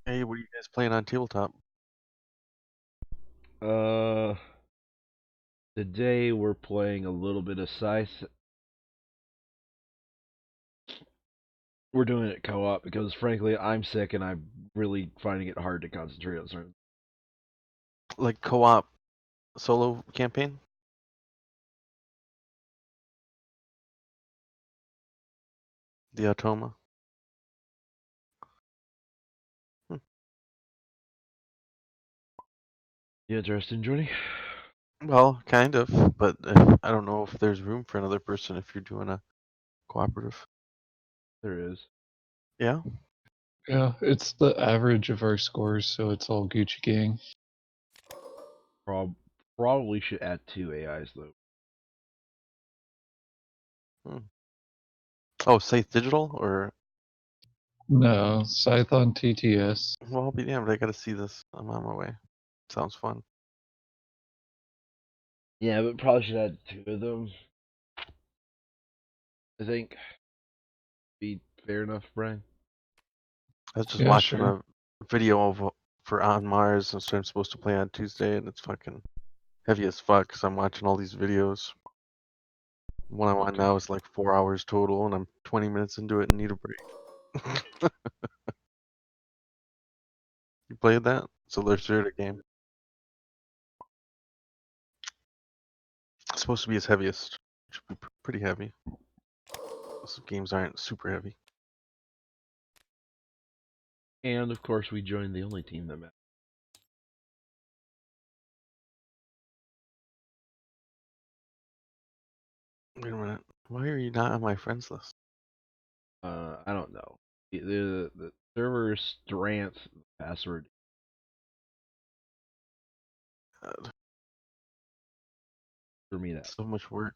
Hey, what are you guys playing on tabletop? Uh, Today we're playing a little bit of Scythe. We're doing it co-op because, frankly, I'm sick and I'm really finding it hard to concentrate on certain. Like co-op solo campaign? The Automa? Hmm. You interested in joining? Well, kind of, but I don't know if there's room for another person if you're doing a cooperative. There is. Yeah? Yeah, it's the average of our scores, so it's all Gucci gang. Probably should add 2 AIs though. Hmm. Oh, Scythe Digital? Or, No, Scythe on TTS. well, I'll be damned, I gotta see this. I'm on my way. Sounds fun. Yeah, but probably should add 2 of them. I think. Be fair enough, Brian. I was just Yeah, watching sure. a video for On Mars, and so I'm supposed to play on Tuesday, and it's fucking heavy as fuck, because I'm watching all these videos. The one I'm on now is like 4 hours total, and I'm 20 minutes into it and need a break. You played that? It's a Lacerda game. It's supposed to be his heaviest. Should be pretty heavy. Those games aren't super heavy. And of course, we joined the only team that met. Wait a minute. Why are you not on my friends list? I don't know. The server Strength password. God, For me, that. so much work.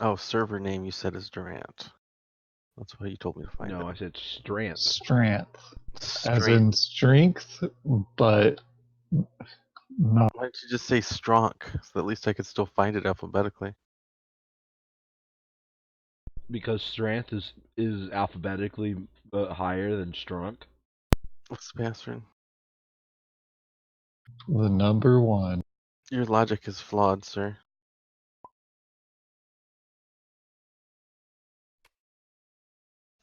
Oh, server name you said is Durant. That's why you told me to find No, I him. said Strength. Strength, as Strength. in strength, but not. Why don't you just say Stronk? So at least I could still find it alphabetically. Because Strength is alphabetically higher than Strunk. What's the password? The number one. Your logic is flawed, sir.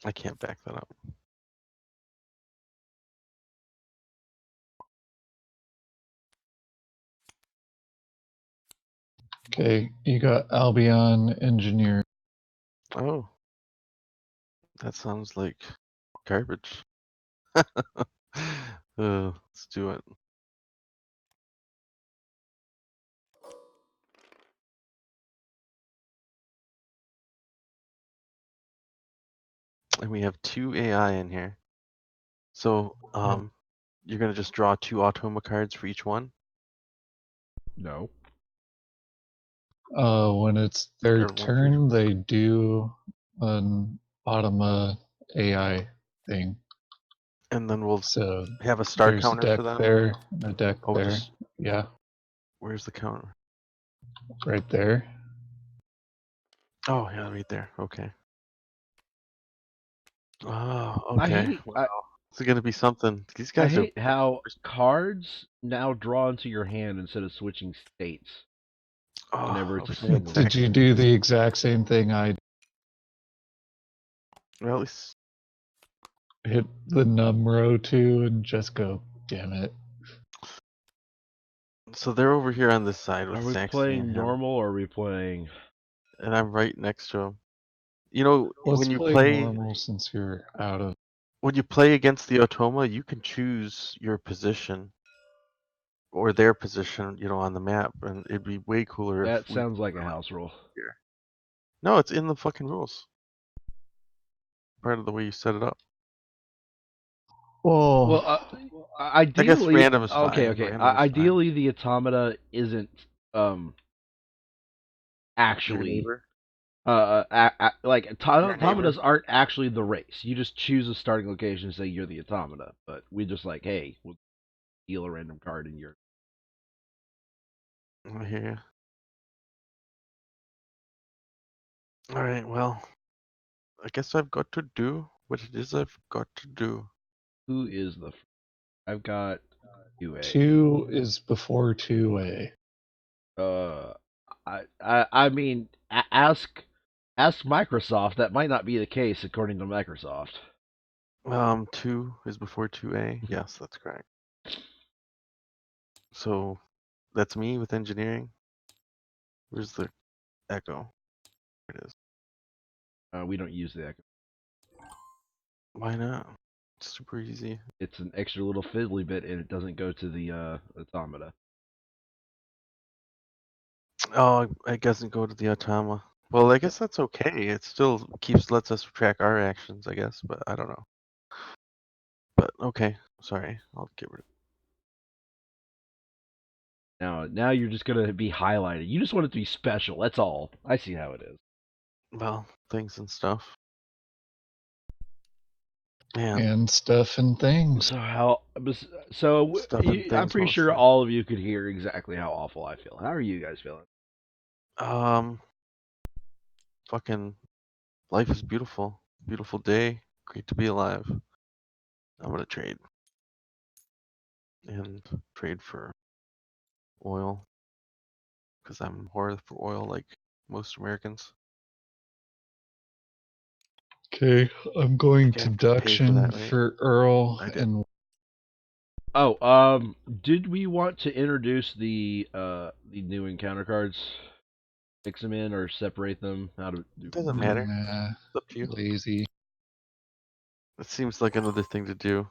I can't back that up. Okay, you got Albion Engineer. Oh, that sounds like garbage. Let's do it. And we have 2 AI in here. So, you're gonna just draw 2 Automa cards for each one? No. When it's their Or one for each turn, one? they do an Automa AI thing. And then we'll So have a star there's a counter for deck them? there and a deck Oh, there. just Yeah, where's the counter? right there. Oh, yeah, right there. Okay. Oh, I okay. hate Wow. This is gonna be something. These I guys are hate how cards now draw into your hand instead of switching states whenever oh, it's a okay, single Did attack. you turn. do the exact same thing I Well, at least hit the num row too and just go, damn it. so they're over here on this side with Are we Saxony and playing him, normal or are we playing? and I'm right next to him. You know, Let's play normal since you're out of. when you play against the Automa, you can choose your position or their position, on the map, and it'd be way cooler if That we sounds like a were like house rule. here. No, it's in the fucking rules. Part of the way you set it up. Well, Well, I guess ideally, random is okay, fine. okay. Random is fine. Ideally, the automata isn't um Your actually neighbor, like your neighbor. automatas aren't actually the race. You just choose a starting location and say you're the automata. But we just like, hey, we'll deal a random card in your. I hear you. All right, well, I guess I've got to do what it is I've got to do. Who is the? I've got UA. 2 is before 2A. I mean, ask Microsoft. That might not be the case according to Microsoft. 2 is before 2A. Yes, that's correct. So that's me with engineering. Where's the echo? There it is. We don't use the echo. Why not? It's super easy. It's an extra little fiddly bit, and it doesn't go to the automata. Oh, it doesn't go to the automa. Well, I guess that's okay. It still lets us track our actions, I guess, but I don't know. But okay, sorry, I'll get rid of it. Now you're just gonna be highlighted. You just want it to be special. That's all. I see how it is. Well, things and stuff. Man, And stuff and things. So stuff and I'm things pretty sure mostly. all of you could hear exactly how awful I feel. How are you guys feeling? Fucking life is beautiful. Beautiful day. Great to be alive. I'm gonna trade. And trade for oil. Because I'm horror for oil like most Americans. Okay, I'm going Like I to have to pay for Duction that, right? for Earl I did. and Oh, did we want to introduce the new encounter cards? Mix them in or separate them? How to do? It doesn't matter. Nah, It's up to you. lazy. It seems like another thing to do.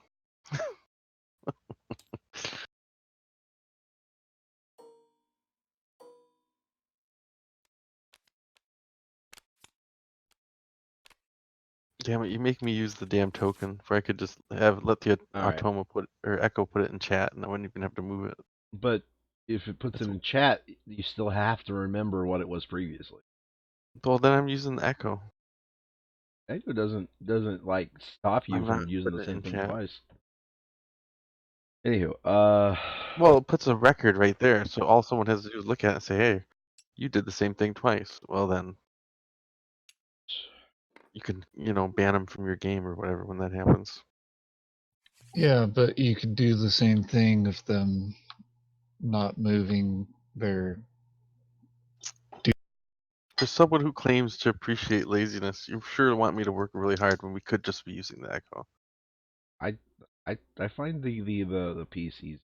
Damn it, you make me use the damn token for I could just let the All right, automa echo put it in chat and I wouldn't even have to move it. but if it puts it That's in chat, you still have to remember what it was previously. well then I'm using the echo. Echo doesn't like stop you I'm not from using the putting it same in thing chat. twice. Anywho, Well, it puts a record right there, so all someone has to do is look at it and say, hey, you did the same thing twice. Well then you can, ban them from your game or whatever when that happens. Yeah, but you could do the same thing of them not moving their. For someone who claims to appreciate laziness, you sure want me to work really hard when we could just be using the echo. I find the PCs.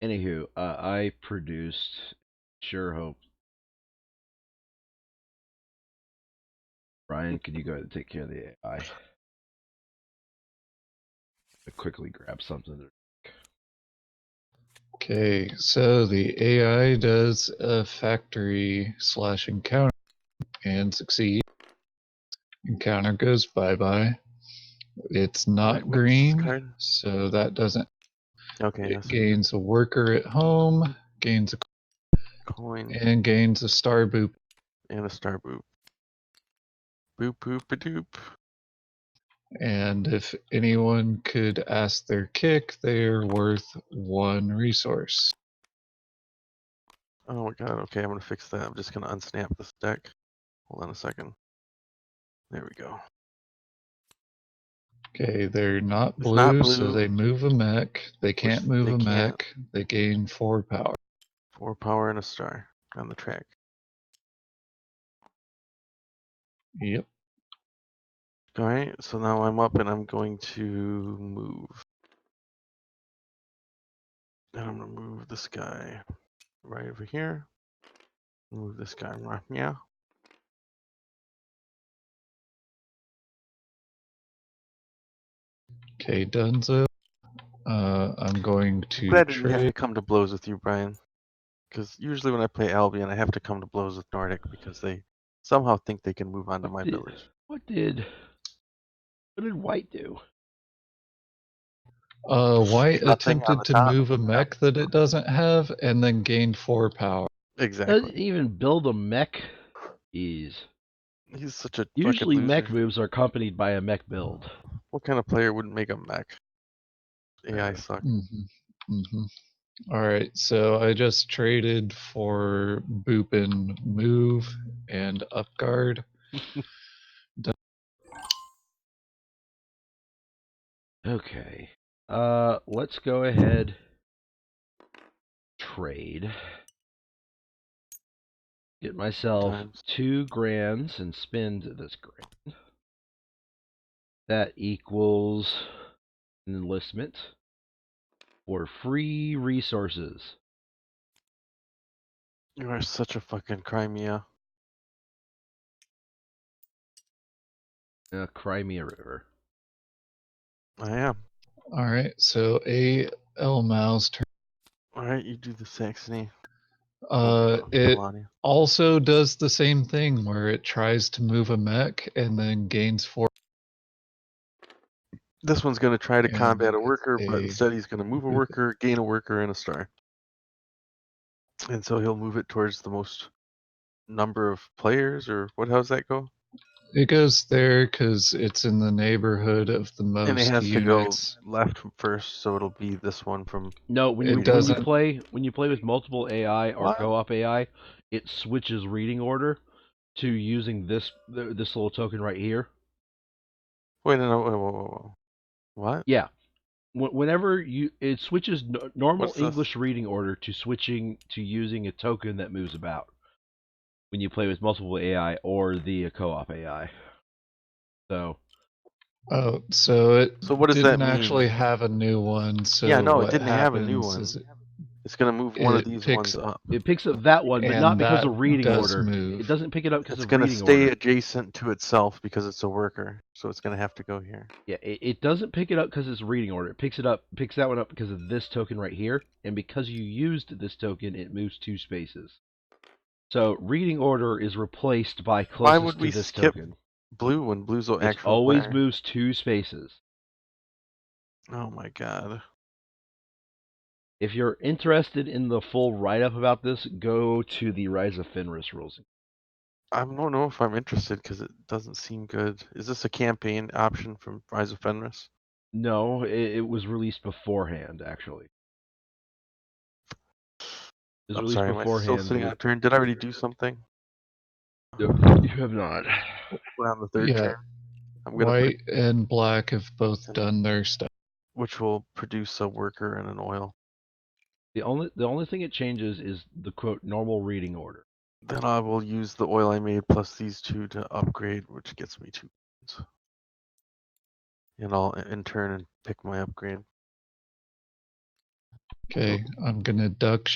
Anywho, I produced. Sure hope. Brian, could you go ahead and take care of the AI? I quickly grab something. Okay, so the AI does a factory/encounter and succeed. Encounter goes bye-bye. It's Alright, not what's this green, card? so that doesn't. Okay, It yes. gains a worker at home, gains a Coin and gains a star boop. and a star boop. Boop boop a doop. And if anyone could ask their kick, they're worth 1 resource. Oh my god, okay, I'm gonna fix that. I'm just gonna unsnap this deck. Hold on a second. There we go. Okay, they're not It's not blue, so blue, they move a mech. They which can't move they a can't. mech. They gain 4 power. 4 power and a star on the track. Yep. Alright, so now I'm up and I'm going to move. And I'm gonna move this guy right over here. Move this guy right here. Okay, Dunzo. I'm going I'm to glad I didn't have trade. to come to blows with you, Brian. Because usually when I play Albion, I have to come to blows with Nordic because they somehow think they can move onto my village. What did White do? White Nothing on attempted the to top. move a mech that it doesn't have and then gained 4 power. Exactly. Doesn't even build a mech. Is He's such a fucking usually mech loser. moves are accompanied by a mech build. What kind of player wouldn't make a mech? AI Apparently. suck. Mm-hmm. Mm-hmm. All right, so I just traded for Boopin move and upguard. Okay. Let's go ahead. Trade. Get myself Times. 2 grands and spend this grand. That equals an enlistment for free resources. You are such a fucking Crimea. Crimea River. I am. All right, so A.L. Mao's turn. Alright, you do the Saxony. It Melania. also does the same thing where it tries to move a mech and then gains 4. This one's going to try to combat And a worker, it's but a instead he's going to move a worker, gain a worker, and a star. And so he'll move it towards the most number of players, or what? How's that go? It goes there because it's in the neighborhood of the And it most has to go units. left first, so it'll be this one from. No, when you It when you doesn't. play with multiple AI or What? co-op AI, it switches reading order to using this little token right here. Wait, no, whoa. What? Yeah. Whenever it switches normal What's this? English reading order to switching to using a token that moves about when you play with multiple AI or the co-op AI. So Oh, so it So what does that didn't mean? actually have a new one. So Yeah, no, it what didn't have a new happens one. is It's going to move one of it these picks ones up. it picks up that one, but not and because that of reading does order. move. It doesn't pick it up because It's of going to reading stay order. adjacent to itself because it's a worker, so it's going to have to go here. Yeah, it doesn't pick it up because it's reading order. It picks that one up because of this token right here, and because you used this token, it moves 2 spaces. So reading order is replaced by Why would closest we to this skip token. blue when blue's the It actual always player? moves 2 spaces. Oh my god. If you're interested in the full write-up about this, go to the Rise of Fenris rules. I don't know if I'm interested because it doesn't seem good. Is this a campaign option from Rise of Fenris? No, it was released beforehand, actually. It was I'm released sorry, am I still beforehand sitting on with... a turn? Did I already do something? No, you have not. We're on the third Yeah, turn. I'm gonna put, white and black have both done their stuff. which will produce a worker and an oil. The only thing it changes is the quote normal reading order. Then I will use the oil I made plus these two to upgrade, which gets me 2 points. And I'll in turn and pick my upgrade. Okay, I'm gonna duck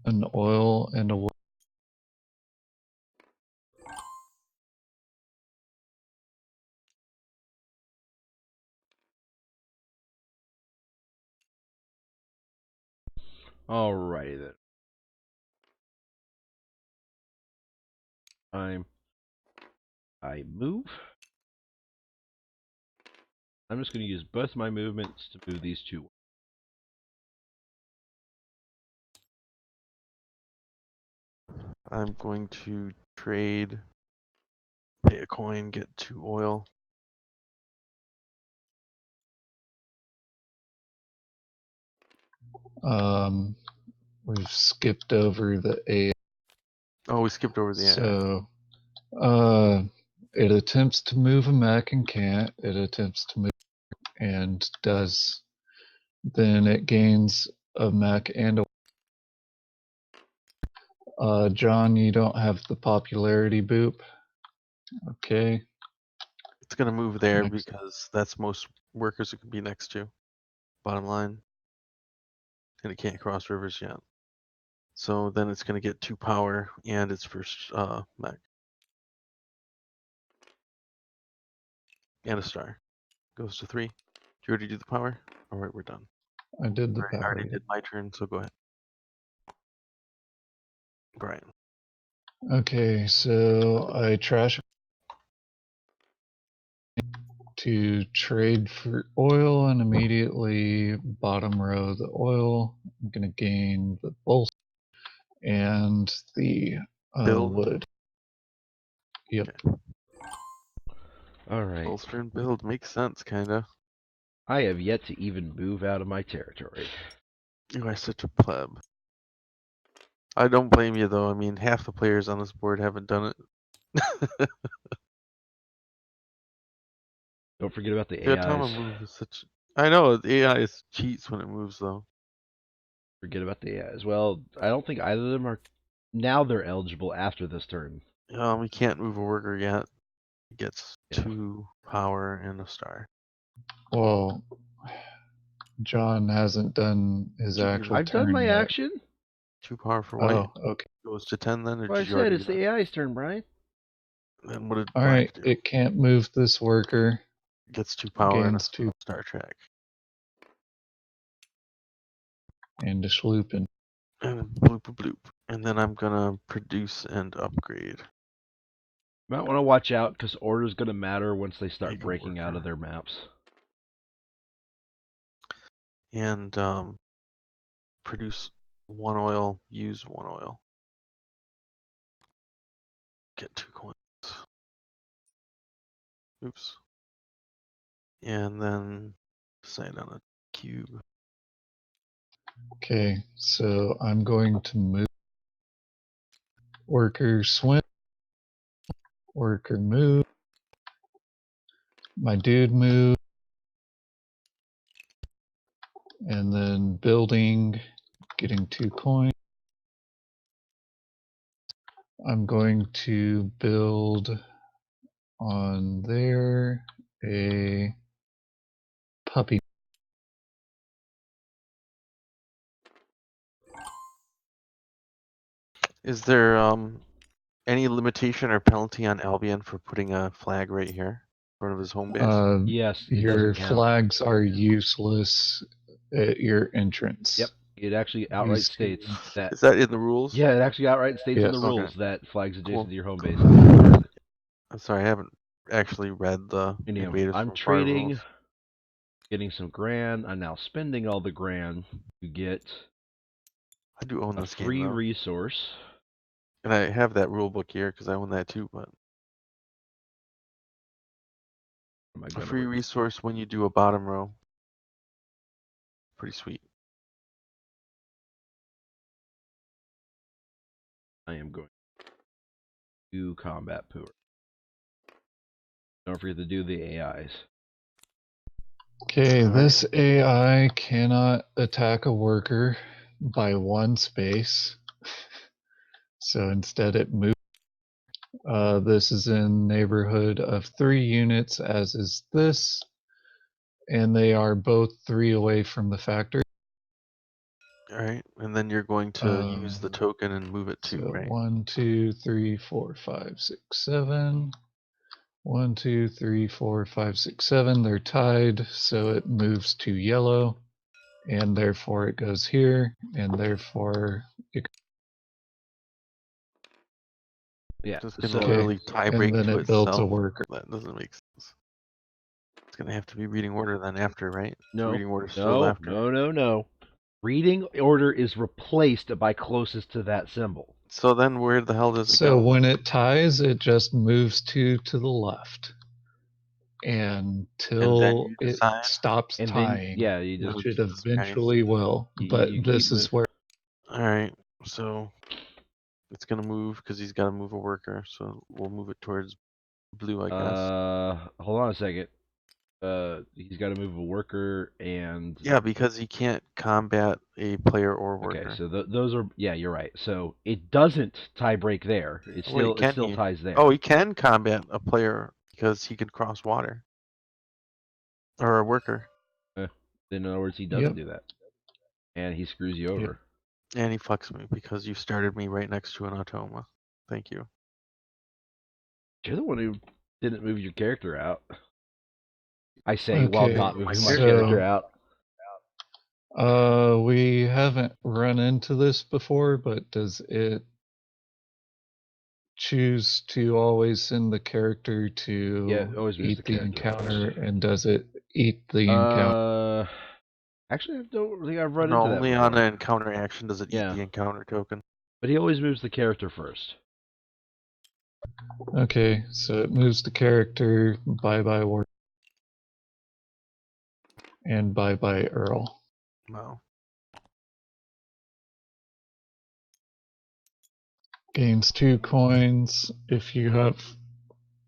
an oil and a wood. Alrighty then. I move. I'm just going to use both my movements to move these 2. I'm going to trade, pay a coin, get 2 oil. We've skipped over the A. Oh, we skipped over the So, it attempts to move a mech and can't. It attempts to move and does. Then it gains a mech and a. John, you don't have the popularity boop. Okay. It's gonna move there Next. because that's most workers it can be next to. Bottom line. And it can't cross rivers yet. So then it's gonna get 2 power and its first mech. And a star. Goes to 3. Did you already do the power? Alright, we're done. I did the I power. already did my turn, so go ahead. Brian. Okay, so I trash to trade for oil and immediately bottom row the oil. I'm gonna gain the bolster and the Build. wood. Yep. Okay. Alright. Bolster and build makes sense, kinda. I have yet to even move out of my territory. You are such a pleb. I don't blame you though. I mean, half the players on this board haven't done it. Don't forget about the The AIs. automata move is such. I know the AI is cheats when it moves though. Forget about the AIs. Well, I don't think either of them are. Now they're eligible after this turn. We can't move a worker yet. It gets Yeah. 2 power and a star. Well, John hasn't done his actual I've done turn my yet. action. 2 power for white. Oh, okay. Goes to 10 then, or Well, I did you said already it's do that? the AI's turn, Brian. Then what did All black right. do? It can't move this worker. Gets 2 power and a Gains 2 star track. and a sloopin'. And bloop bloop bloop. And then I'm gonna produce and upgrade. Might want to watch out because order's going to matter once they start Make a breaking out worker. of their maps. And produce 1 oil, use 1 oil. Get 2 coins. Oops. And then decide on a cube. Okay, so I'm going to move worker swim, worker move, my dude move, and then building, getting 2 coins. I'm going to build on there a puppy. Is there any limitation or penalty on Albion for putting a flag right here in front of his home base? Yes, it Your doesn't count. flags are useless at your entrance. Yep, it actually outright states that. Is that in the rules? Yeah, it actually outright states in the Yes. Okay. rules that flags adjacent Cool. to your home base are prohibited. I'm sorry, I haven't actually read the Anyhow, Invaders I'm from Far trading, rules. getting some grand. I'm now spending all the grand to get I do own a this game free though, resource. and I have that rule book here because I own that too. But Am I a gonna free work? resource when you do a bottom row, pretty sweet. I am going to combat poor. Don't forget to do the AIs. Okay, All right. this AI cannot attack a worker by 1 space. So instead it moves. This is in neighborhood of 3 units, as is this. And they are both 3 away from the factory. All right, and then you're going to use the token and move it too, So right? 1, 2, 3, 4, 5, 6, 7. 1, 2, 3, 4, 5, 6, 7. They're tied, so it moves to yellow, and therefore it goes here, and therefore it. Yeah. Just gonna So literally tie And break then to it builds a itself. worker. That doesn't make sense. It's gonna have to be reading order then after, right? no, Reading order still no, after. no. Reading order is replaced by closest to that symbol. So then where the hell does it So go? when it ties, it just moves 2 to the left until you it decide? stops And then, tying, yeah, you just which it Jesus Christ. eventually will. But you this keep is where. All right, so it's gonna move because he's got to move a worker. So we'll move it towards blue, I guess. Hold on a second. He's got to move a worker and Yeah, because he can't combat a player or worker. okay, so those are yeah, you're right. So it doesn't tie break there. It still ties there. Oh, he can combat a player because he can cross water or a worker, In other words, he doesn't do that, and he screws you over. and he fucks me because you started me right next to an automa. Thank you. You're the one who didn't move your character out. I say while Okay, not moving my so character out. we haven't run into this before, but does it choose to always send the character Yeah, to it always moves eat the the character encounter, first. and does it eat the encounter? Actually, I don't think I've run No, into that only before. on an encounter action does it eat Yeah. the encounter token. But he always moves the character first. Okay, so it moves the character, bye-bye work, and bye-bye Earl. Wow. Gains 2 coins. If you have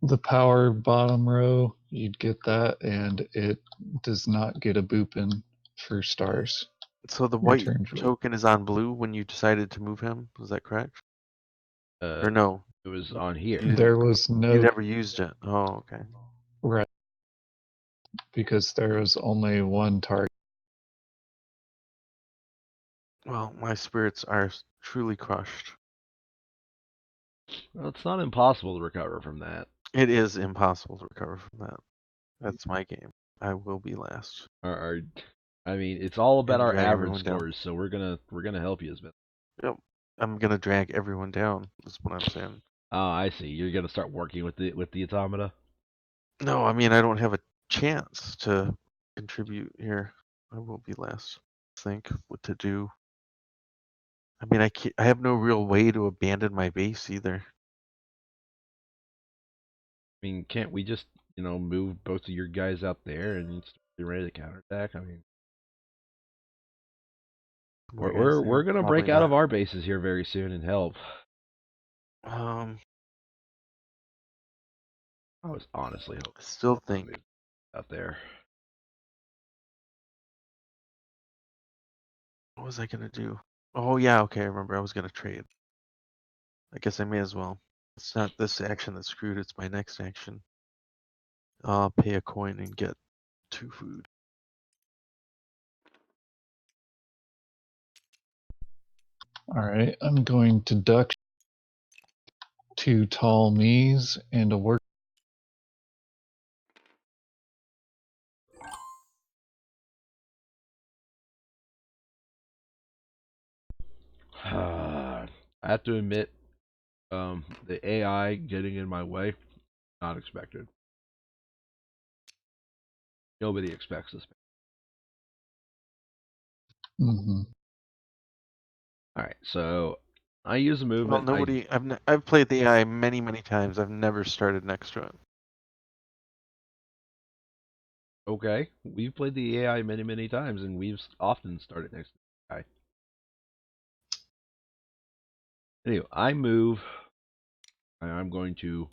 the power bottom row, you'd get that, and it does not get a boopin for stars. So the Your white turn's really- token is on blue when you decided to move him. Is that correct? Or no? It was on here. You There was You no never used it. Oh, okay. right because there was only one target. Well, my spirits are truly crushed. Well, it's not impossible to recover from that. It is impossible to recover from that. That's my game. I will be last. I mean, it's all about And our drag average everyone down. scores, so we're gonna help you as best. Yep. I'm gonna drag everyone down. Is what I'm saying. Oh, I see. You're gonna start working with the automata. No, I mean I don't have a chance to contribute here. I will be last. Think what to do. I mean I have no real way to abandon my base either. I mean, can't we just move both of your guys out there and be ready to counterattack? I mean, More guys we're there? gonna Probably break out not. of our bases here very soon and help. Um, I was honestly I hoping still to think. move out there. What was I gonna do? Oh yeah, okay. I remember I was gonna trade. I guess I may as well. It's not this action that's screwed. It's my next action. I'll pay a coin and get 2 food. All right, I'm going to duck 2 tall me's and a work. I have to admit, the AI getting in my way, not expected. Nobody expects this. Mm-hmm. All right, so I use a Well, movement. nobody. I've played the AI many times. I've never started next to it. Okay, we've played the AI many times, and we've often started next to the AI. Anyway, I move. I'm going to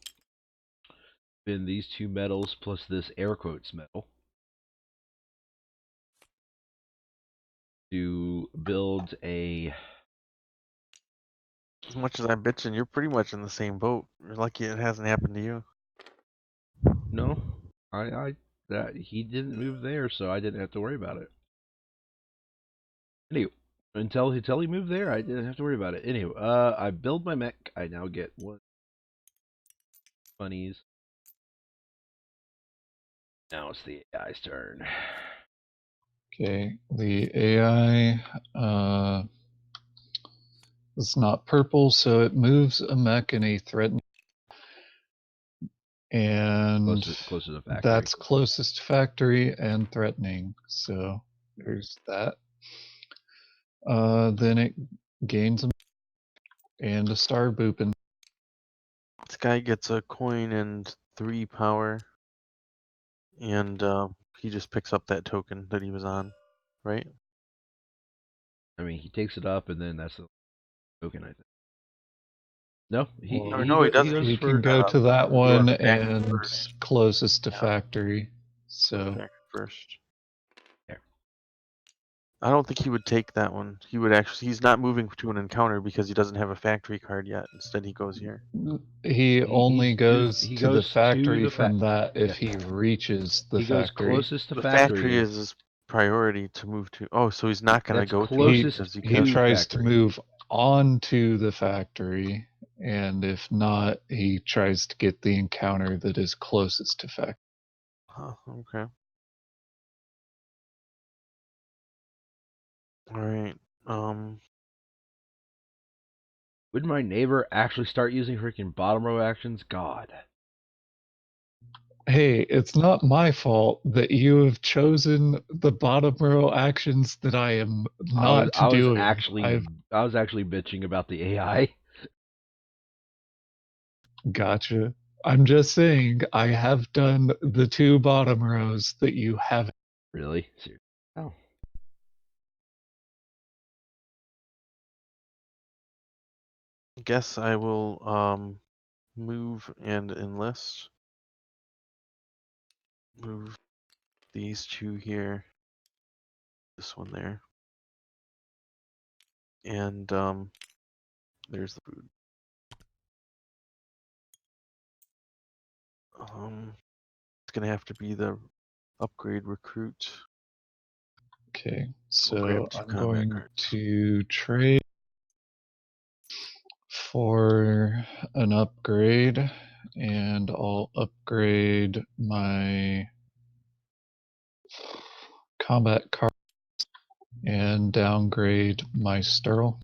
spin these 2 metals plus this air quotes metal to build a. As much as I'm bitching, you're pretty much in the same boat. You're lucky it hasn't happened to you. No, that he didn't move there, so I didn't have to worry about it. Anyway, until he moved there, I didn't have to worry about it. Anyway, I build my mech. I now get 1 bunnies. Now it's the AI's turn. Okay, the AI is not purple, so it moves a mech in a threatening, and Close to the factory. that's closest to factory and threatening. So there's that. Then it gains a and a star boopin. This guy gets a coin and 3 power, and he just picks up that token that he was on, right? I mean, he takes it up, and then that's the token, I think. No, Well, No, he he doesn't. goes he for. can go to that He goes one back and first. closest to Yeah. factory. So Back first. There. I don't think he would take that one. He would actually. He's not moving to an encounter because he doesn't have a factory card yet. Instead, he goes here. he only goes he to the goes to factory the from that if yeah. he reaches the He goes factory. closest to The factory. factory is his priority to move to. Oh, so he's not gonna That's go to it closest because he He could. tries factory. to move on to the factory, and if not, he tries to get the encounter that is closest to factory. Huh, okay. All right. Would my neighbor actually start using freaking bottom row actions? God. Hey, it's not my fault that you have chosen the bottom row actions that I am not I was doing. actually bitching about the AI. Gotcha. I'm just saying I have done the 2 bottom rows that you haven't. Really? Seriously? Oh. guess I will move and enlist. Move these two here. This one there. And there's the food. It's gonna have to be the upgrade recruit. Okay, We'll grab so 2 I'm combat going cards. to trade for an upgrade, and I'll upgrade my combat card and downgrade my Sterl.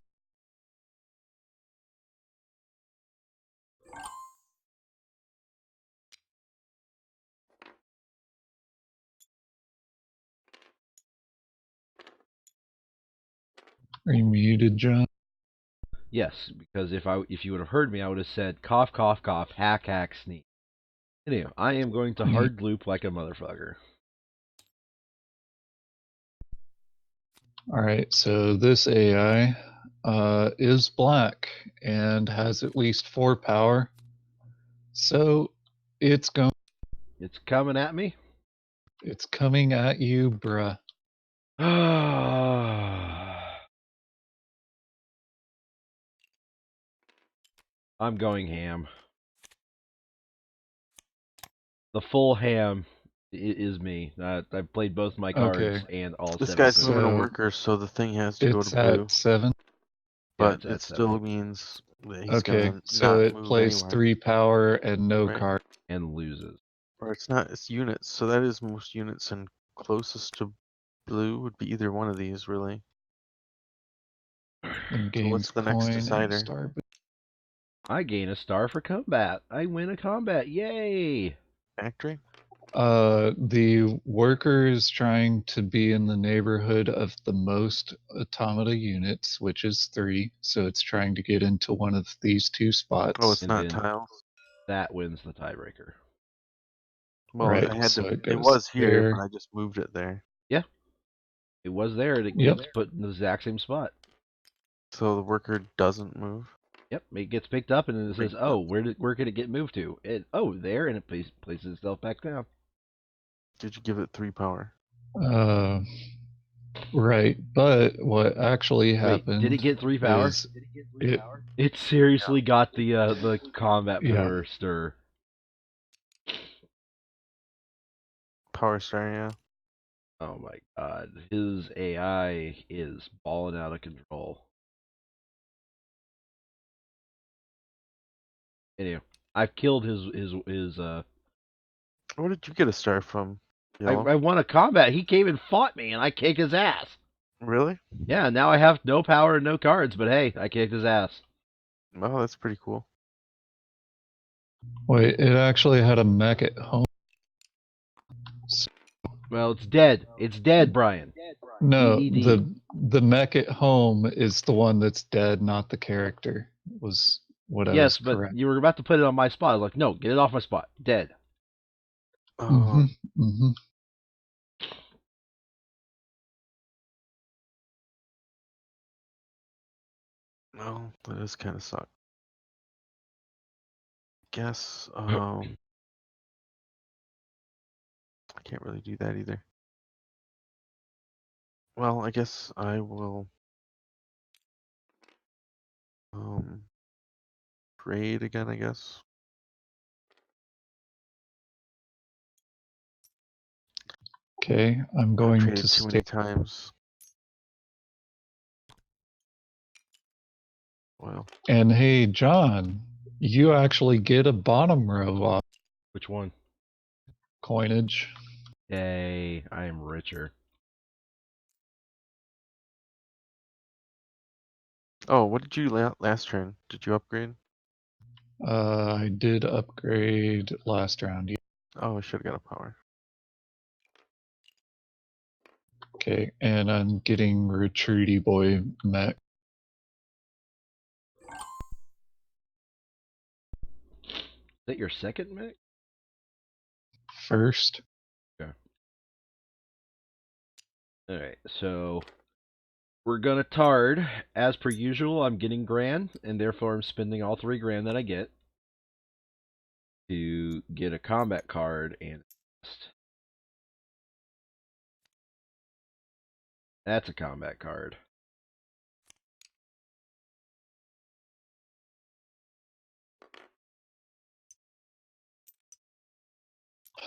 Are you muted, John? Yes, because if you would have heard me, I would have said cough, cough, cough, hack, hack, sneeze. Anyway, I am going to hard loop like a motherfucker. Alright, so this AI is black and has at least 4 power. So it's going. It's coming at me. It's coming at you, bruh. I'm going ham. The full ham is me. I've played both my cards Okay. and all This 7 guy's moving a So- worker, so the thing has to go to It's blue. at 7. Yeah, But it's at it still 7 means that he's Okay, gonna so not it move plays anywhere, 3 power and no right? card. and loses. Or it's not, it's units. So that is most units, and closest to blue would be either one of these, really. And So gains what's the next coin and a decider? star. I gain a star for combat. I win a combat. Yay! Factory? The worker is trying to be in the neighborhood of the most automata units, which is 3. So it's trying to get into one of these 2 spots. Oh, it's And not then tiles. that wins the tiebreaker. Well, Right, I had so to. it It goes was here, there. but I just moved it there. Yeah. It was there, and it Yep. gets put in the exact same spot. So the worker doesn't move. Yep, it gets picked up, and then it says, Makes "Oh, sense. where could it get moved to?" There, and it places itself back down. Did you give it 3 power? Uh, right, but what actually Wait, happened did it get 3 power? is it, It seriously got the combat Yeah. power stir. Power star, yeah. Oh my god, his AI is balling out of control. Anyway, I've killed his. Where did you get a star from? Yellow? I won a combat. He came and fought me, and I kicked his ass. Really? Yeah, now I have no power and no cards, but hey, I kicked his ass. Oh, that's pretty cool. wait, it actually had a mech at home. Well, it's dead. It's dead, Brian. No, DDD. the mech at home is the one that's dead, not the character. Was what I was Yes, but correct. you were about to put it on my spot. I was like, no, get it off my spot. Dead. Mm-hmm, Um, mm-hmm. well, that does kind of suck. Guess, I can't really do that either. Well, I guess I will, trade again, I guess. Okay, I'm I've going to traded too stay. many times. Well, And hey, John, you actually get a bottom row off Which one? coinage. Yay, I am richer. oh, what did you last turn? Did you upgrade? I did upgrade last round. Yeah. Oh, I should have got a power. Okay, and I'm getting Retreaty Boy mech Is that your second mech? first. Okay. Alright, so We're gonna tard. As per usual, I'm getting grand, and therefore I'm spending all 3 grand that I get to get a combat card and that's a combat card.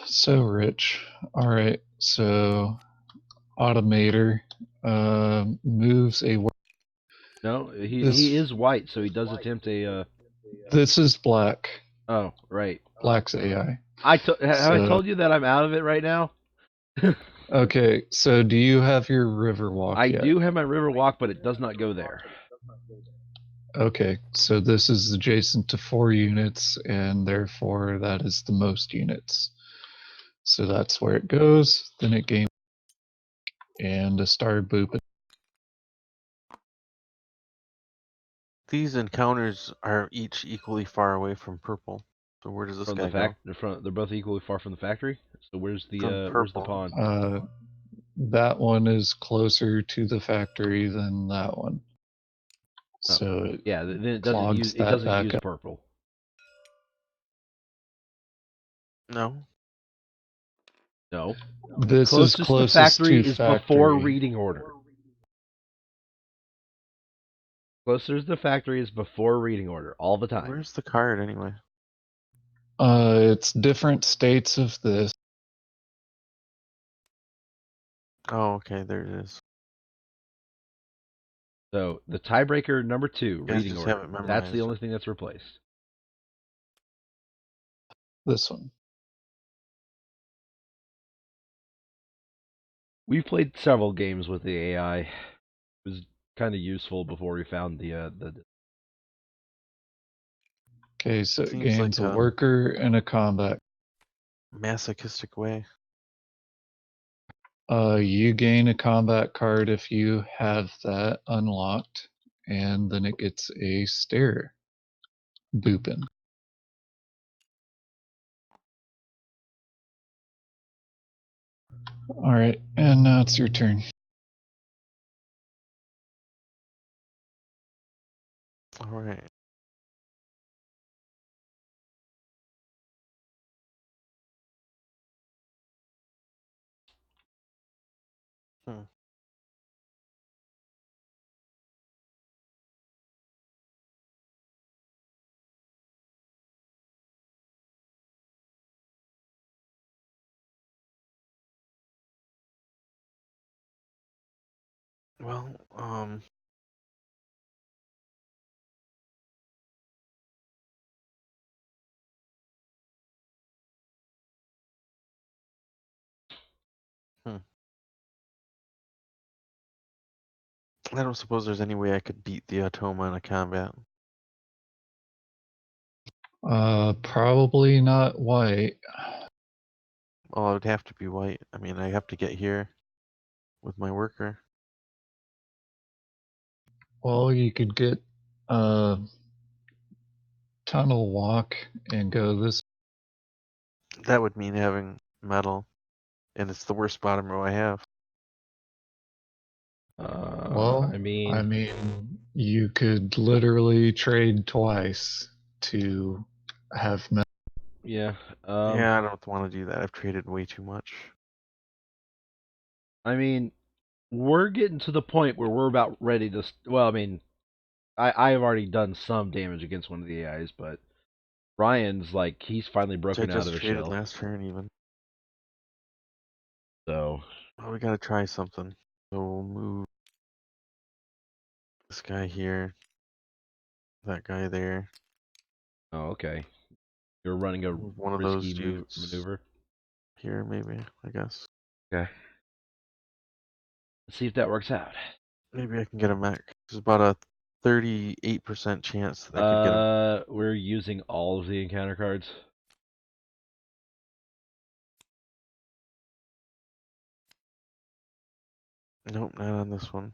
So rich. All right. So automator moves a. No, he This is white, so he does attempt a. this is black. Oh, right. Black's AI. Have I So told you that I'm out of it right now? okay. So do you have your river walk I yet? do have my river walk, but it does not go there. Okay. So this is adjacent to 4 units, and therefore that is the most units. So that's where it goes. Then it gains and a star boop. These encounters are each equally far away from purple. So where does this From guy the go? they're both equally far from the factory. So where's From the purple. pond? That one is closer to the factory than that one. Oh, So it yeah. Then clogs it that doesn't back use up. purple. No. No. This is Closest to closest factory to is before factory. reading order. Closest to factory is before reading order all the time. Where's the card anyway? It's different states of this. Oh, okay, there it is. So the tiebreaker number 2, You guys reading just order. have it That's the memorized. only thing that's replaced. This one. We've played several games with the AI. It was kind of useful before we found the. Okay, so it Seems gains like a a worker and a combat. masochistic way. You gain a combat card if you have that unlocked, and then it gets a stare boopin. All right, and now it's your turn. All right. Hmm. Well, hmm. I don't suppose there's any way I could beat the automa in a combat. Probably not white. Well, it would have to be white. I mean, I have to get here with my worker. Well, you could get a tunnel walk and go this. That would mean having metal, and it's the worst bottom row I have. Well, I I mean, mean, you could literally trade twice to have metal. yeah. Yeah, I don't want to do that. I've traded way too much. I mean, we're getting to the point where we're about ready to. Well, I mean, I have already done some damage against one of the AIs, but Ryan's like he's finally Which I broken out of just his traded shell. last turn even. So Oh, we gotta try something. So we'll move this guy here, that guy there. oh, okay. You're running a Move one of those risky dudes maneuver. here, maybe, I guess. Okay. Let's see if that works out. Maybe I can get a mech. There's about a 38% chance that I could get him. We're using all of the encounter cards. Nope, not on this one.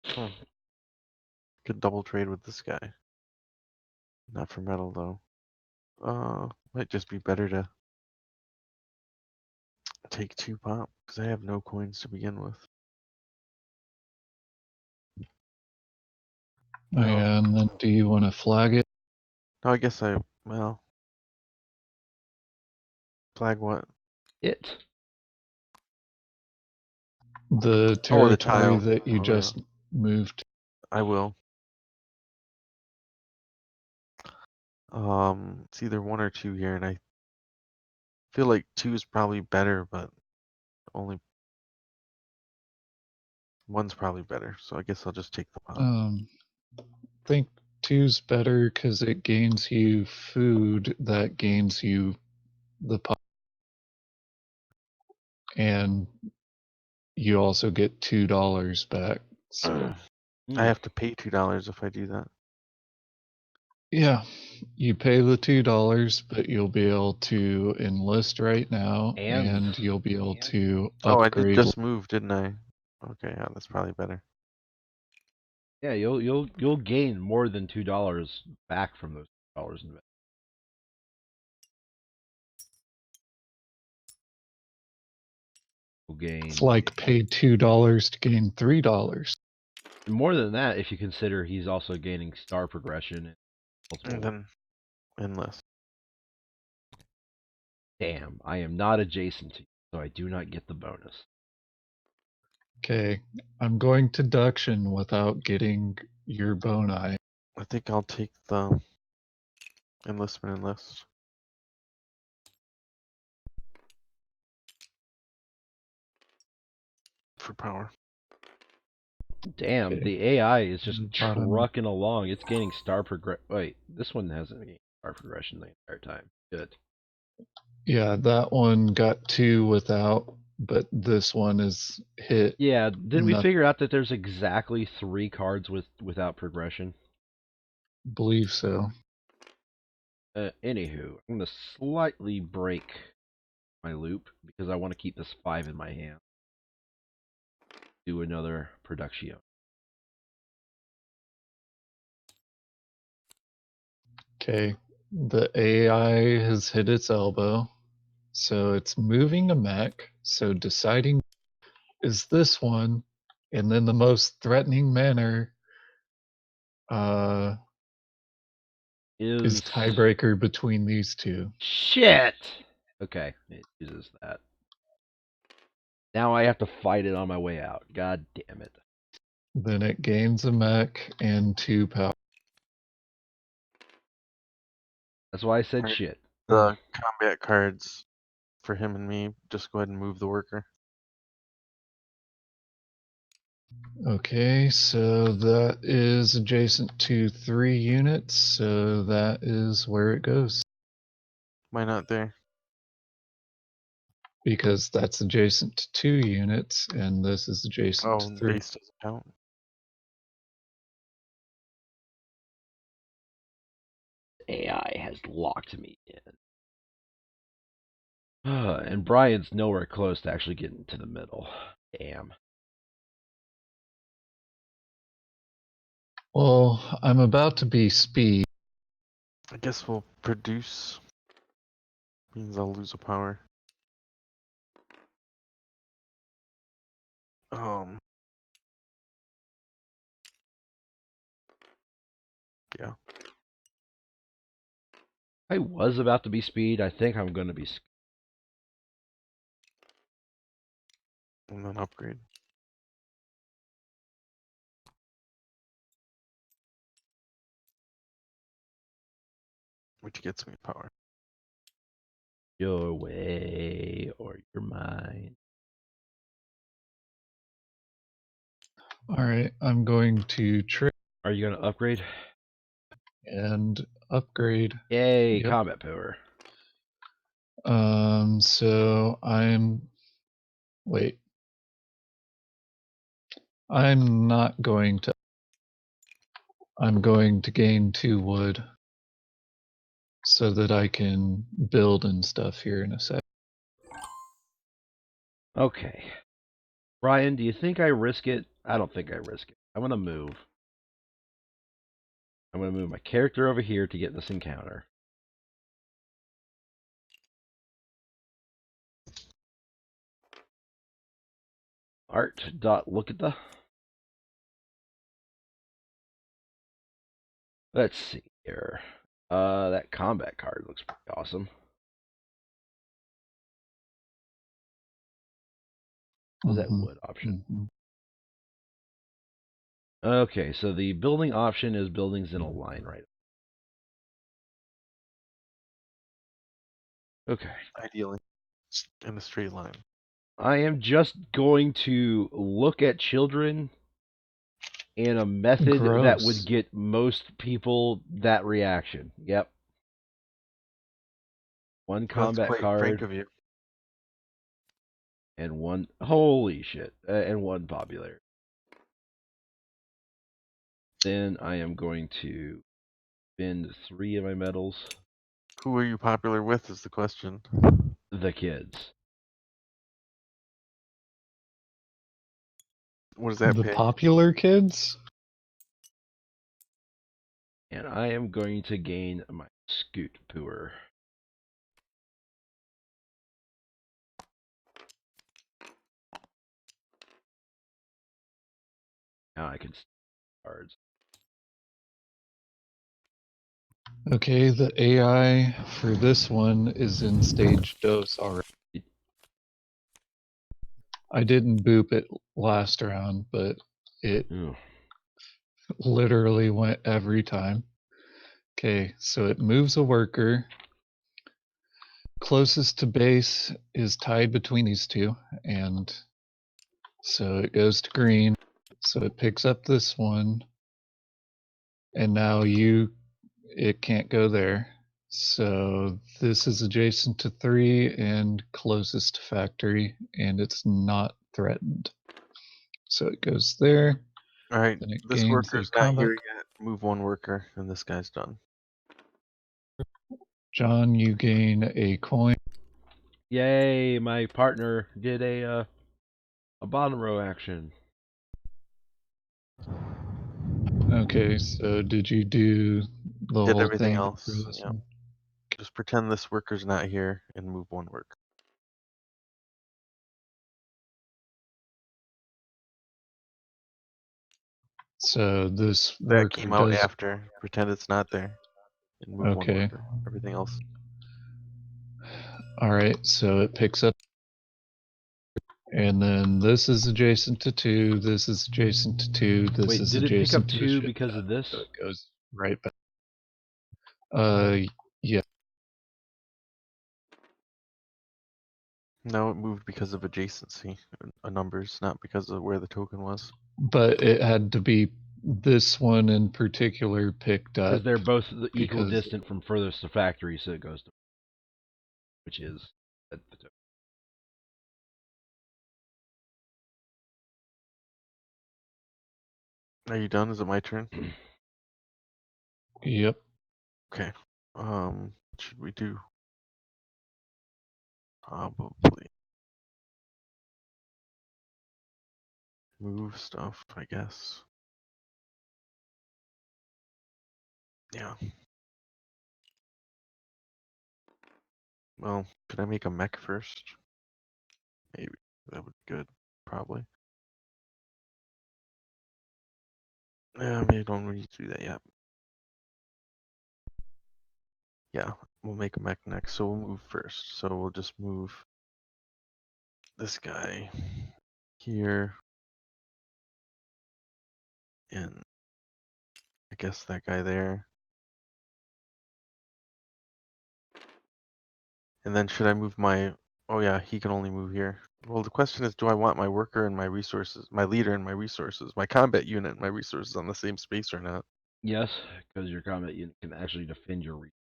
Hmm. Could double trade with this guy. Not for metal though. Might just be better to take 2 pop because I have no coins to begin with. Oh, yeah, and then do you want to flag it? No, I guess well, flag what? It. The Oh, the territory tile. that you Oh, just moved. I will. It's either 1 or 2 here, and I feel like 2 is probably better, but only 1's probably better. So I guess I'll just take the pop. I think 2's better because it gains you food that gains you the pop. And you also get $2 back. So I have to pay $2 if I do that. yeah, you pay the $2, but you'll be able to enlist right now, and you'll be able to Oh, I did upgrade. just move, didn't I? Okay, yeah, that's probably better. Yeah, you'll gain more than $2 back from those dollars invested. You'll gain. It's like pay $2 to gain $3. More than that, if you consider he's also gaining star progression. And then enlist. Damn, I am not adjacent to you, so I do not get the bonus. Okay, I'm going to deduction without getting your boni. I think I'll take the enlistment enlist. For power. Damn, Okay. the AI is just Bottom. trucking along. It's gaining star progression. Wait, this one hasn't gained star progression the entire time. Good. Yeah, that one got 2 without, but this one is hit. Yeah, did we Nothing. figure out that there's exactly 3 cards without progression? Believe so. Anywho, I'm gonna slightly break my loop because I want to keep this 5 in my hand. Do another production. Okay, the AI has hit its elbow, so it's moving a mech. So deciding is this one, and then the most threatening manner is tiebreaker between these two. Shit! Okay, it uses that. Now I have to fight it on my way out. God damn it. Then it gains a mech and 2 power. That's why I said Alright, shit. the combat cards for him and me, just go ahead and move the worker. Okay, so that is adjacent to 3 units, so that is where it goes. Why not there? Because that's adjacent to 2 units, and this is adjacent to Oh, 3. base doesn't count. AI has locked me in. And Brian's nowhere close to actually getting to the middle. Damn. Well, I'm about to be speed. I guess we'll produce. Means I'll lose a power. Yeah. I was about to be speed. I think I'm going to be. And then upgrade. Which gets me power. Your way or your mine. Alright, I'm going to trick. Are you going to upgrade? And upgrade. Yay, Yep. combat power. So wait. I'm not going to. I'm going to gain 2 wood so that I can build and stuff here in a sec. Okay. Brian, do you think I risk it? I don't think I risk it. I'm going to move. I'm going to move my character over here to get this encounter. Art.look at the. Let's see here. That combat card looks pretty awesome. Was that wood option? Okay, so the building option is buildings in a line, right? Okay. Ideally, in a straight line. I am just going to look at children in a method that would Gross. get most people that reaction. Yep. One Well, that's combat quite frank card of you. and one. Holy shit. And one popularity. Then I am going to spend 3 of my medals. Who are you popular with is the question. The kids. What does that The pay? popular kids? And I am going to gain my Scoot Pooer. Now I can cards. Okay, the AI for this one is in stage dose already. I didn't boop it last round, but it Ooh. literally went every time. Okay, so it moves a worker. Closest to base is tied between these two, and so it goes to green. So it picks up this one, and now it can't go there. So this is adjacent to 3 and closest to factory, and it's not threatened. So it goes there. All right, Then it this gains a worker's not combat. here yet. Move one worker, and this guy's done. John, you gain a coin. Yay, my partner did a bottom row action. Okay, so did you do the Did whole everything thing for else. this Yeah. one? Just pretend this worker's not here and move one worker. So this That worker came out does. after. Pretend it's not there and move one Okay. worker. Everything else. All right, so it picks up. And then this is adjacent to 2, this is adjacent to 2, this Wait, is did it pick up adjacent to a 2 ship because pad, of this? so it goes right back. Yeah. No, it moved because of adjacency numbers, not because of where the token was. But it had to be this one in particular picked Because up they're both equal because distant from furthest to factory, so it goes to, which is at the top. Are you done? Is it my turn? Yep. Okay. What should we do? Probably move stuff, I guess. Yeah. Well, could I make a mech first? Maybe. That would be good. Probably. Yeah, maybe don't need to do that yet. Yeah, we'll make a mech next, so we'll move first. So we'll just move this guy here. And I guess that guy there. And then should I move my, oh yeah, he can only move here. Well, the question is, do I want my worker and my resources, my leader and my resources, my combat unit and my resources on the same space or not? Yes, because your combat unit can actually defend your region.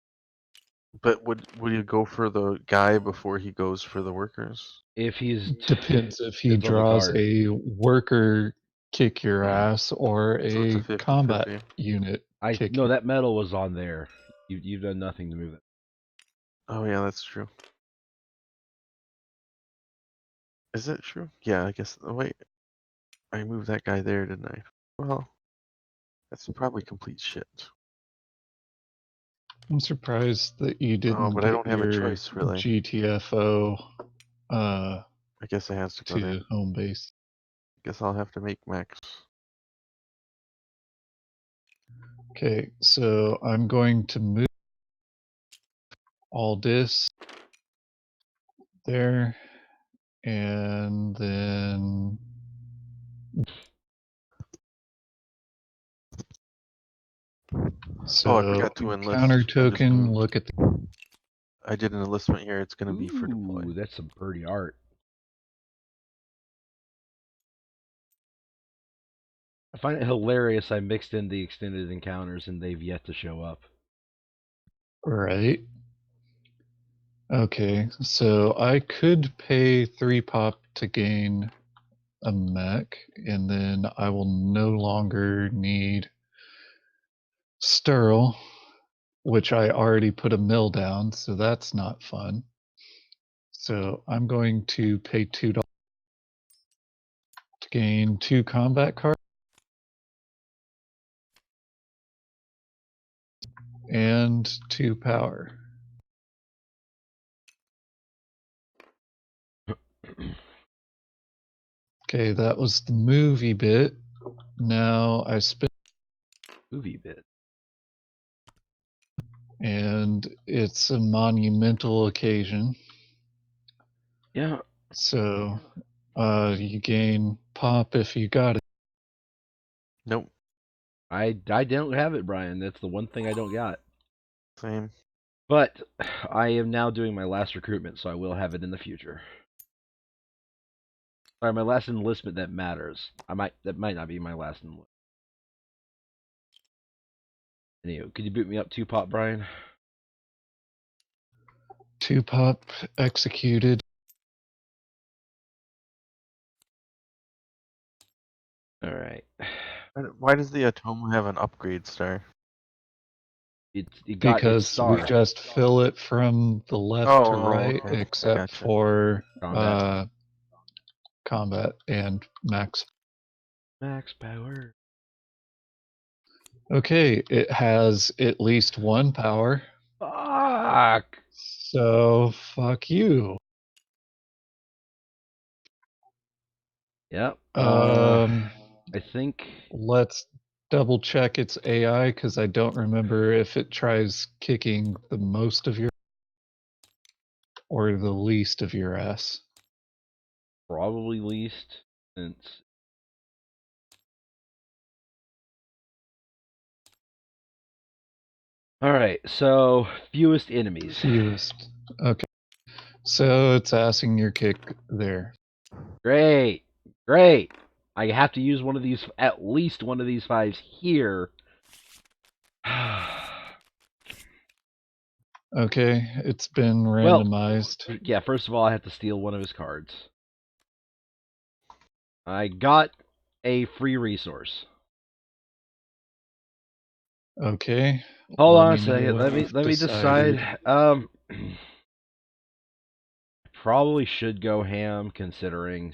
But would you go for the guy before he goes for the workers? If he's Depends if he depends on the draws card. a worker kick your ass or So it's a a 50-50. combat unit I kick no, your. that medal was on there. You've done nothing to move it. Oh yeah, that's true. Is it true? Yeah, I guess. Oh, wait, I moved that guy there, didn't I? Well, that's probably complete shit. I'm surprised that you didn't but I get don't have a your choice, really. GTFO I guess it has to go there. to home base. Guess I'll have to make Max. Okay, so I'm going to move all this there, and then Oh, I so forgot to counter enlist. token. Look at I did an enlistment here. It's gonna be for deploy. Ooh, that's some pretty art. I find it hilarious I mixed in the extended encounters and they've yet to show up. right. Okay, so I could pay 3 pop to gain a mech, and then I will no longer need Sterl, which I already put a mill down, so that's not fun. So I'm going to pay $2 to gain 2 combat cards and 2 power. Okay, that was the movie bit. Now I spin, Movie bit. and it's a monumental occasion. Yeah, So you gain pop if you got it. Nope. I don't have it, Brian. That's the one thing I don't got. Same. But I am now doing my last recruitment, so I will have it in the future. Sorry, my last enlistment that matters. That might not be my last enlistment. Anyway, could you boot me up 2 pop, Brian? 2 pop executed. All right. Why does the Atoma have an upgrade star? It got its Because we star. just fill it from the left to Oh, right, okay. except Gotcha. for Combat. combat and max. Max power. Okay, it has at least 1 power. Fuck. So fuck you. Yep. I think Let's double check its AI because I don't remember if it tries kicking the most of your or the least of your ass. probably least since. All right. So fewest enemies. Fewest. Okay. So it's asking your kick there. Great. Great. I have to use one of these, at least one of these 5s here. Okay, it's been Well, randomized. yeah, first of all, I have to steal one of his cards. I got a free resource. Okay. Hold Let on a me know second. what Let me you've let me decided. decide. Probably should go ham considering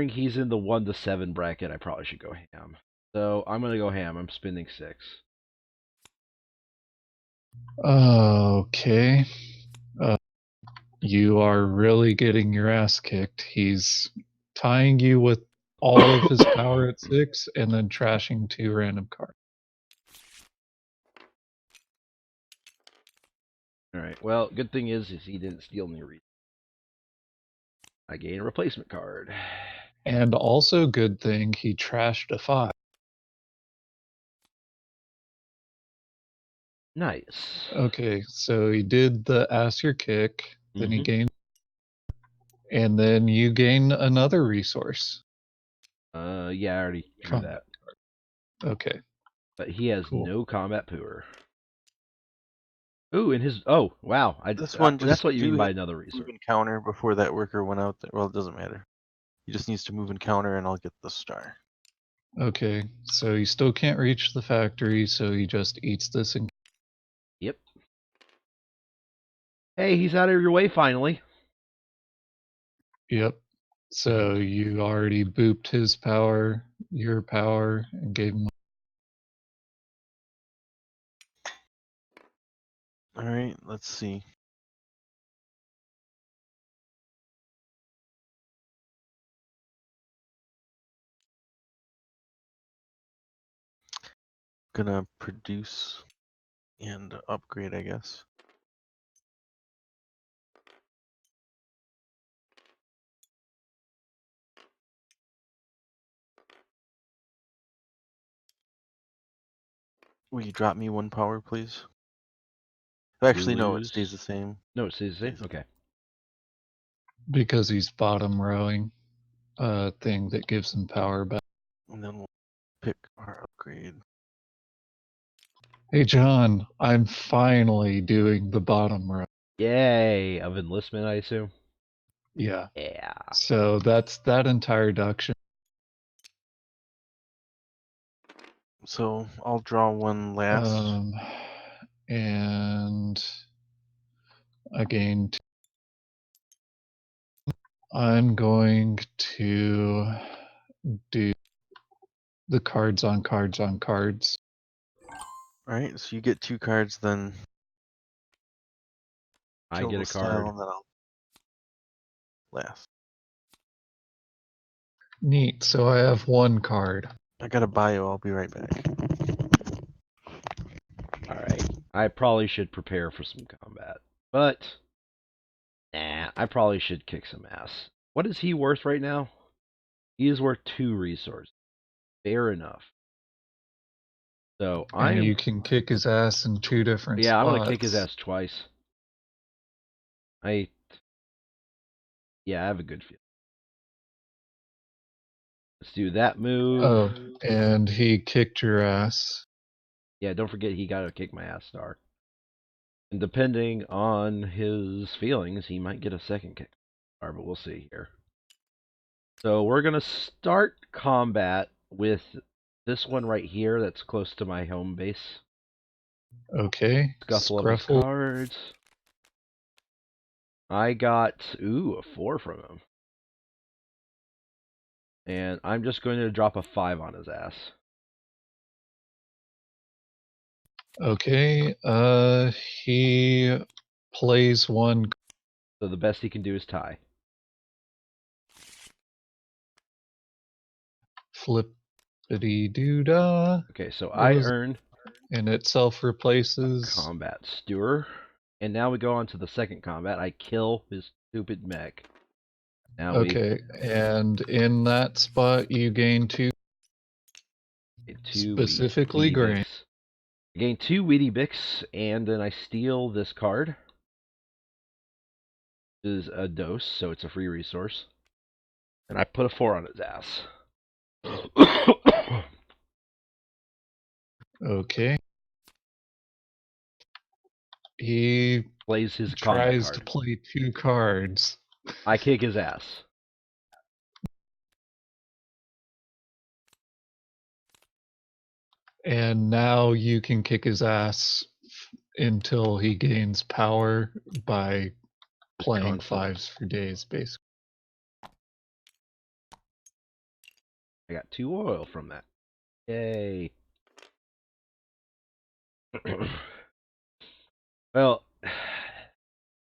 he's in the 1 to 7 bracket, I probably should go ham. So I'm gonna go ham. I'm spending 6. Okay. You are really getting your ass kicked. He's tying you with all of his power at 6 and then trashing 2 random cards. Alright, well, good thing is he didn't steal any reason. I gain a replacement card. And also good thing he trashed a 5. Nice. Okay, so he did the ass your kick, then he gained, and then you gain another resource. Yeah, I already drew that. Okay, But he has cool. no combat power. Ooh, oh, wow. This one That's just what you do mean by his another move resource. and counter before that worker went out there. Well, it doesn't matter. He just needs to move and counter, and I'll get the star. Okay, so he still can't reach the factory, so he just eats this and. Yep. Hey, he's out of your way finally. Yep. So you already booped his power, your power, and gave him. All right, let's see. Gonna produce and upgrade, I guess. Will you drop me 1 power, please? Actually, no, it stays the same. No, it stays the same? Stays- Okay. Because he's bottom rowing a thing that gives him power back. And then we'll pick our upgrade. Hey John, I'm finally doing the bottom row. Yay! Of enlistment, I assume? Yeah. Yeah. So that's that entire duction. So I'll draw one last. And again, I'm going to do the cards on cards on cards. Alright, so you get 2 cards, then I kill get the a style, card. and then I'll last. Neat. So I have 1 card. I got a bio, I'll be right back. Alright. I probably should prepare for some combat. But, nah, I probably should kick some ass. What is he worth right now? He is worth 2 resources. Fair enough. So, And you can kick his ass in 2 different spots. Yeah, I'm gonna kick his ass twice. Yeah, I have a good feeling. Let's do that move. Oh, and he kicked your ass. Yeah, don't forget he got to kick my ass star. And depending on his feelings, he might get a second kick star, but we'll see here. So we're going to start combat with this one right here that's close to my home base. Okay. Scuffle of his cards. I got, a 4 from him. And I'm just going to drop a 5 on his ass. Okay. He plays 1. So the best he can do is tie. Flippity doo dah. Okay, so I earn, and it self replaces combat stewer. And now we go on to the second combat. I kill his stupid mech. Now okay, and in that spot you gain 2 specifically green. I gain 2 Weedy Bix, and then I steal this card. This is a dose, so it's a free resource. And I put a 4 on his ass. Okay. He plays his combat tries card. to play 2 cards. I kick his ass. And now you can kick his ass until he gains power by playing Constant. 5s for days, basically. I got 2 oil from that. Yay. Well,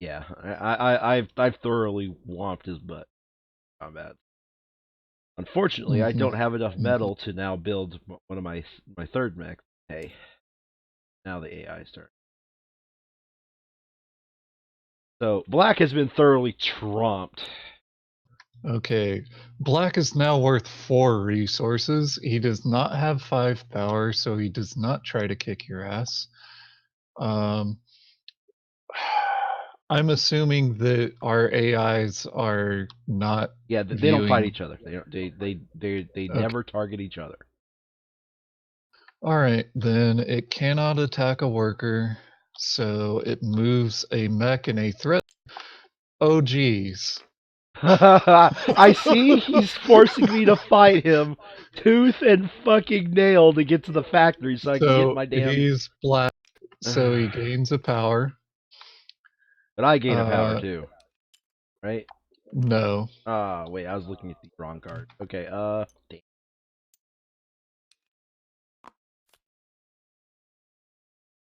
yeah, I've thoroughly whomped his butt in combat. Unfortunately, I don't have enough metal to now build one of my third mech. Hey, now the AI start. So black has been thoroughly tromped. Okay, black is now worth 4 resources. He does not have 5 power, so he does not try to kick your ass. I'm assuming that our AIs are not. Yeah, they don't fight each other. They never target each other. All right, then it cannot attack a worker, so it moves a mech and a threat. Oh geez. I see he's forcing me to fight him tooth and fucking nail to get to the factory so I can get my damn. He's black, so he gains a power. But I gain a power too, right? No. Wait, I was looking at the wrong card. Okay, damn.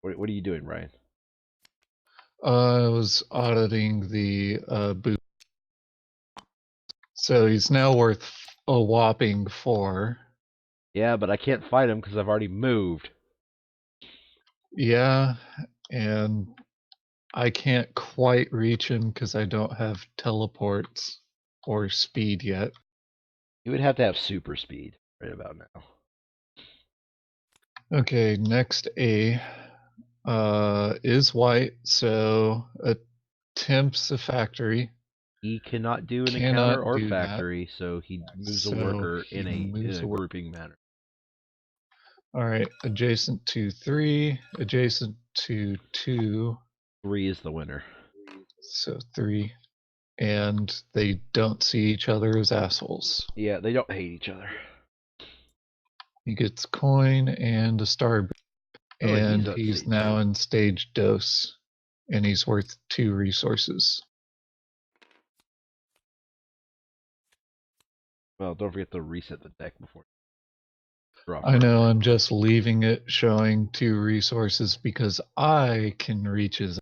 What are you doing, Ryan? I was auditing the boot. So he's now worth a whopping 4. Yeah, but I can't fight him because I've already moved. Yeah, and I can't quite reach him because I don't have teleports or speed yet. You would have to have super speed right about now. Okay, next A is white, so attempts a factory. He cannot do an encounter Cannot or do that. factory, so he moves a So worker he in a moves away. grouping manner. All right, adjacent to 3, adjacent to 2. 3 is the winner. So 3. And they don't see each other as assholes. Yeah, they don't hate each other. He gets coin and a star, Oh, and and he's he's unseen now too. in stage dose, and he's worth 2 resources. Well, don't forget to reset the deck before you draw I first. know, I'm just leaving it showing 2 resources because I can reach his.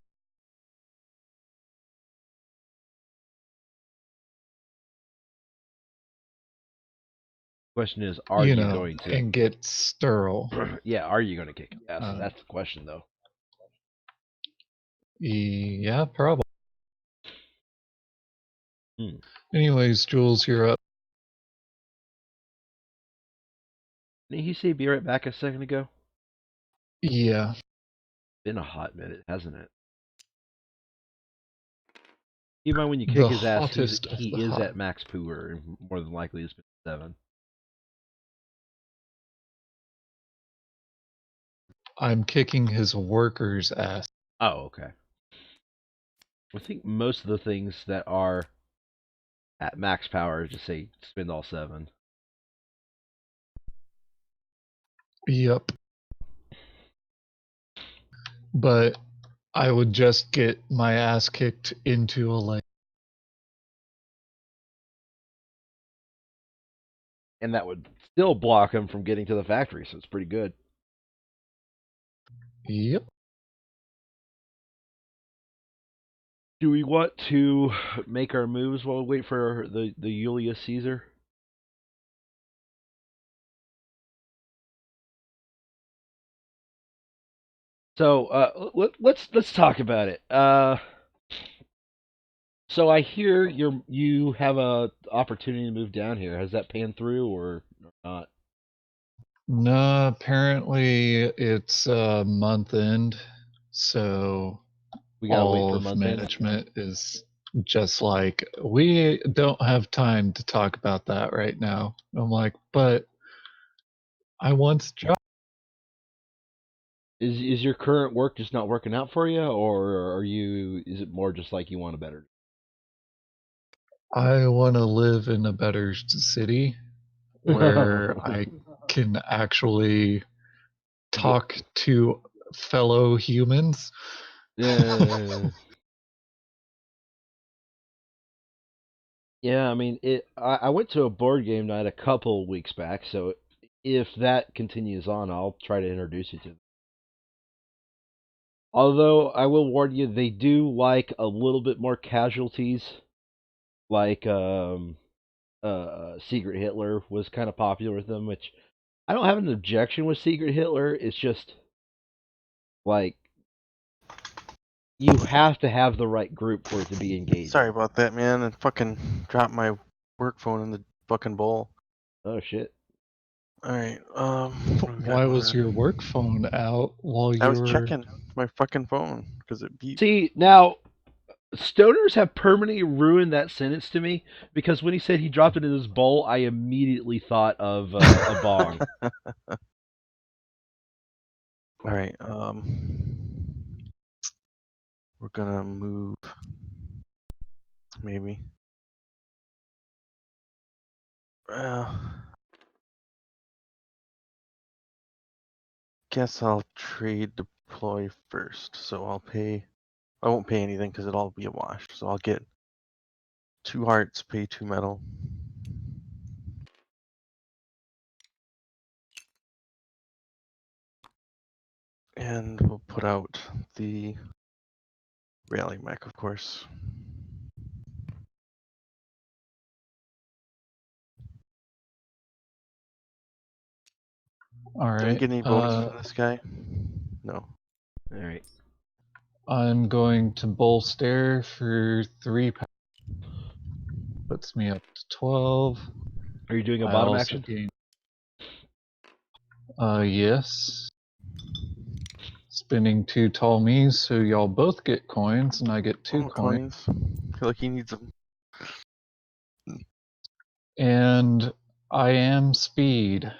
Question is, are you know, going to? and get sterile. Yeah, are you going to kick his ass? Uh, That's the question, though. Yeah, probably. Hmm. Anyways, Jules, you're up. Didn't he say be right back a second ago? Yeah. Been a hot minute, hasn't it? Keep in mind when you kick The his ass, hottest of he the is hot. at max pooer, and more than likely it's been 7. I'm kicking his worker's ass. Oh, okay. I think most of the things that are at max power just say spend all 7. Yep. But I would just get my ass kicked into a lake. And that would still block him from getting to the factory, so it's pretty good. Yep. Do we want to make our moves while we wait for the Julius Caesar? So let's talk about it. So I hear you have a opportunity to move down here. Has that panned through or not? No, apparently it's month end, so We gotta wait all for of month end. management is just like, we don't have time to talk about that right now. I'm like, but I want job. Is your current work just not working out for you, or are you? Is it more just like you want a better? I want to live in a better city where I can actually talk to fellow humans. Yeah. Yeah, I mean, I went to a board game night a couple weeks back, so if that continues on, I'll try to introduce you to them. Although I will warn you, they do like a little bit more casualties. Like Secret Hitler was kind of popular with them, which I don't have an objection with Secret Hitler. It's just like you have to have the right group for it to be engaging. Sorry about that, man. I fucking dropped my work phone in the fucking bowl. Oh shit. Alright, Why was your work phone out while I you was were? checking my fucking phone because it beeped. See, now stoners have permanently ruined that sentence to me because when he said he dropped it in his bowl, I immediately thought of a bong. Alright, we're gonna move, maybe. Guess I'll trade deploy first. So I won't pay anything because it'll all be a wash. So I'll get 2 hearts, pay 2 metal. And we'll put out the Rally mech, of course. All Do we right. get any bonus from this guy? No. All right. I'm going to bolster for 3 power. Puts me up to 12. Are you doing a I bottom also action? gain. Yes. Spinning 2 tall me's, so y'all both get coins, and I get 2 coins. Coins. I feel like he needs them. And I am speed.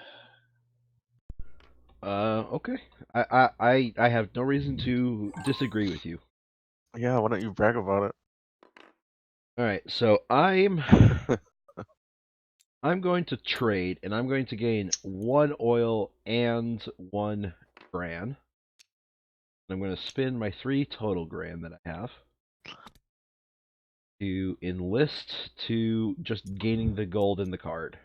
Okay. I have no reason to disagree with you. Yeah, why don't you brag about it? All right, so I'm going to trade, and I'm going to gain 1 oil and 1 gran. I'm going to spend my 3 total gran that I have to enlist to just gaining the gold in the card.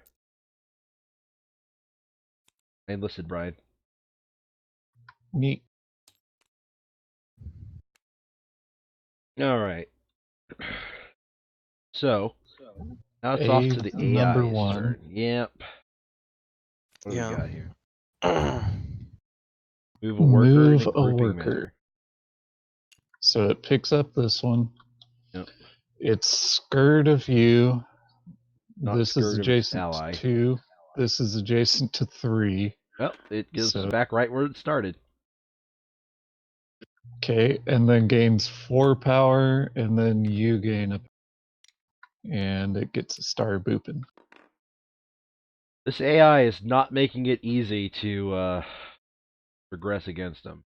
I enlisted, Brian. Neat. All right. So now it's off A to the number AI's 1. turn. Yep. What do we Yeah. got here? Move a worker in Move a a grouping worker. manner. So it picks up this one. Yep. It's skirt of you. Not This is skirt of its adjacent to ally. 2. This is adjacent to 3. Well, it gives us So back right where it started. okay, and then gains 4 power, and then you gain a, and it gets a star booping. This AI is not making it easy to progress against them.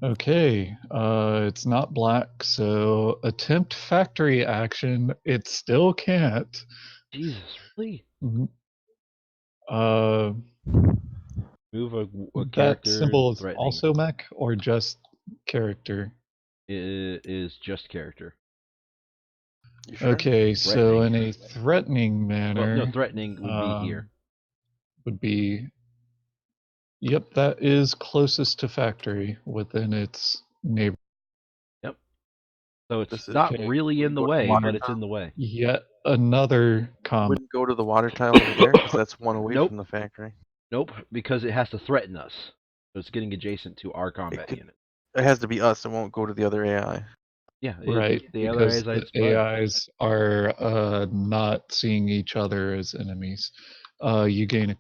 Okay, it's not black, so attempt factory action. It still can't. Jesus, really? Mhm. Uh, Move a that character symbol is threatening. also mech or just character? It is just character. You sure? Okay, so Threatening. in a threatening Well, no, manner, threatening would be here. would be. Yep, that is closest to factory within its neighbor. Yep. So it's This is. not Okay, really in Wouldn't the go to the way, water but it's tower. in the way. yet another comment. Wouldn't go to the water tile over there because that's one away Nope. from the factory. Nope, because it has to threaten us. So it's getting adjacent to our It combat could. unit. It has to be us. It won't go to the other AI. Yeah, Right, the other because the AI's bud. AIs are not seeing each other as enemies. You gain a.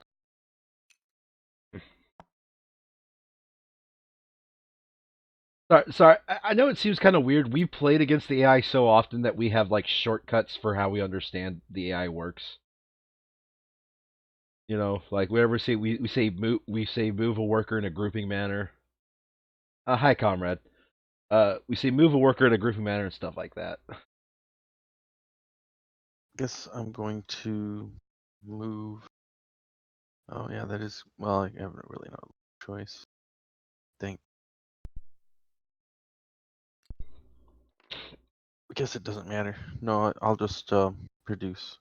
Sorry. I know it seems kind of weird. We played against the AI so often that we have like shortcuts for how we understand the AI works. You know, like whenever we say move a worker in a grouping manner. Hi, comrade. We say move a worker in a grouping manner and stuff like that. Guess I'm going to move. Oh yeah, that is. Well, I have really no choice. Think. I guess it doesn't matter. No, I'll just produce.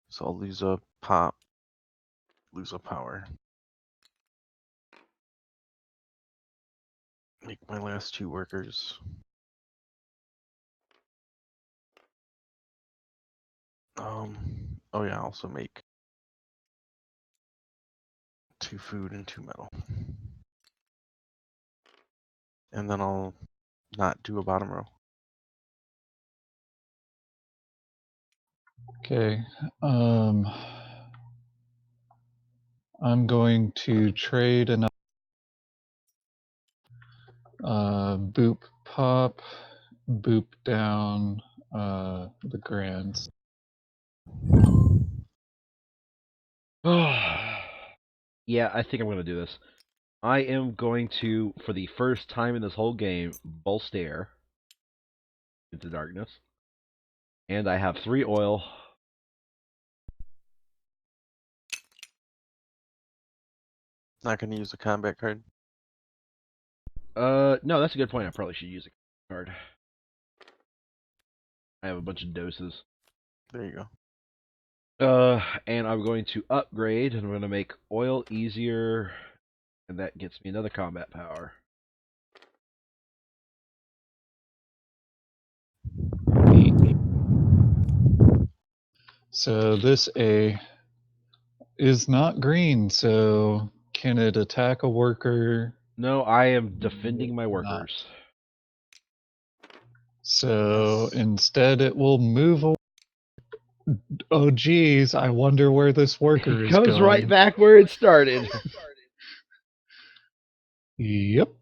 So I'll lose a pop, lose a power. Make my last 2 workers. Oh yeah, also make 2 food and 2 metal. And then I'll not do a bottom row. Okay, I'm going to trade an boop pop, boop down the grands. Yeah, I think I'm gonna do this. I am going to, for the first time in this whole game, bolster into darkness. And I have 3 oil. Not gonna use the combat card. No, that's a good point. I probably should use a card. I have a bunch of doses. There you go. And I'm going to upgrade, and I'm going to make oil easier, and that gets me another combat power. So this A is not green, so can it attack a worker? No, I am defending my Not. workers. So Yes. instead it will move away. Oh geez, I wonder where this worker It is goes right going. back where it started. Yep.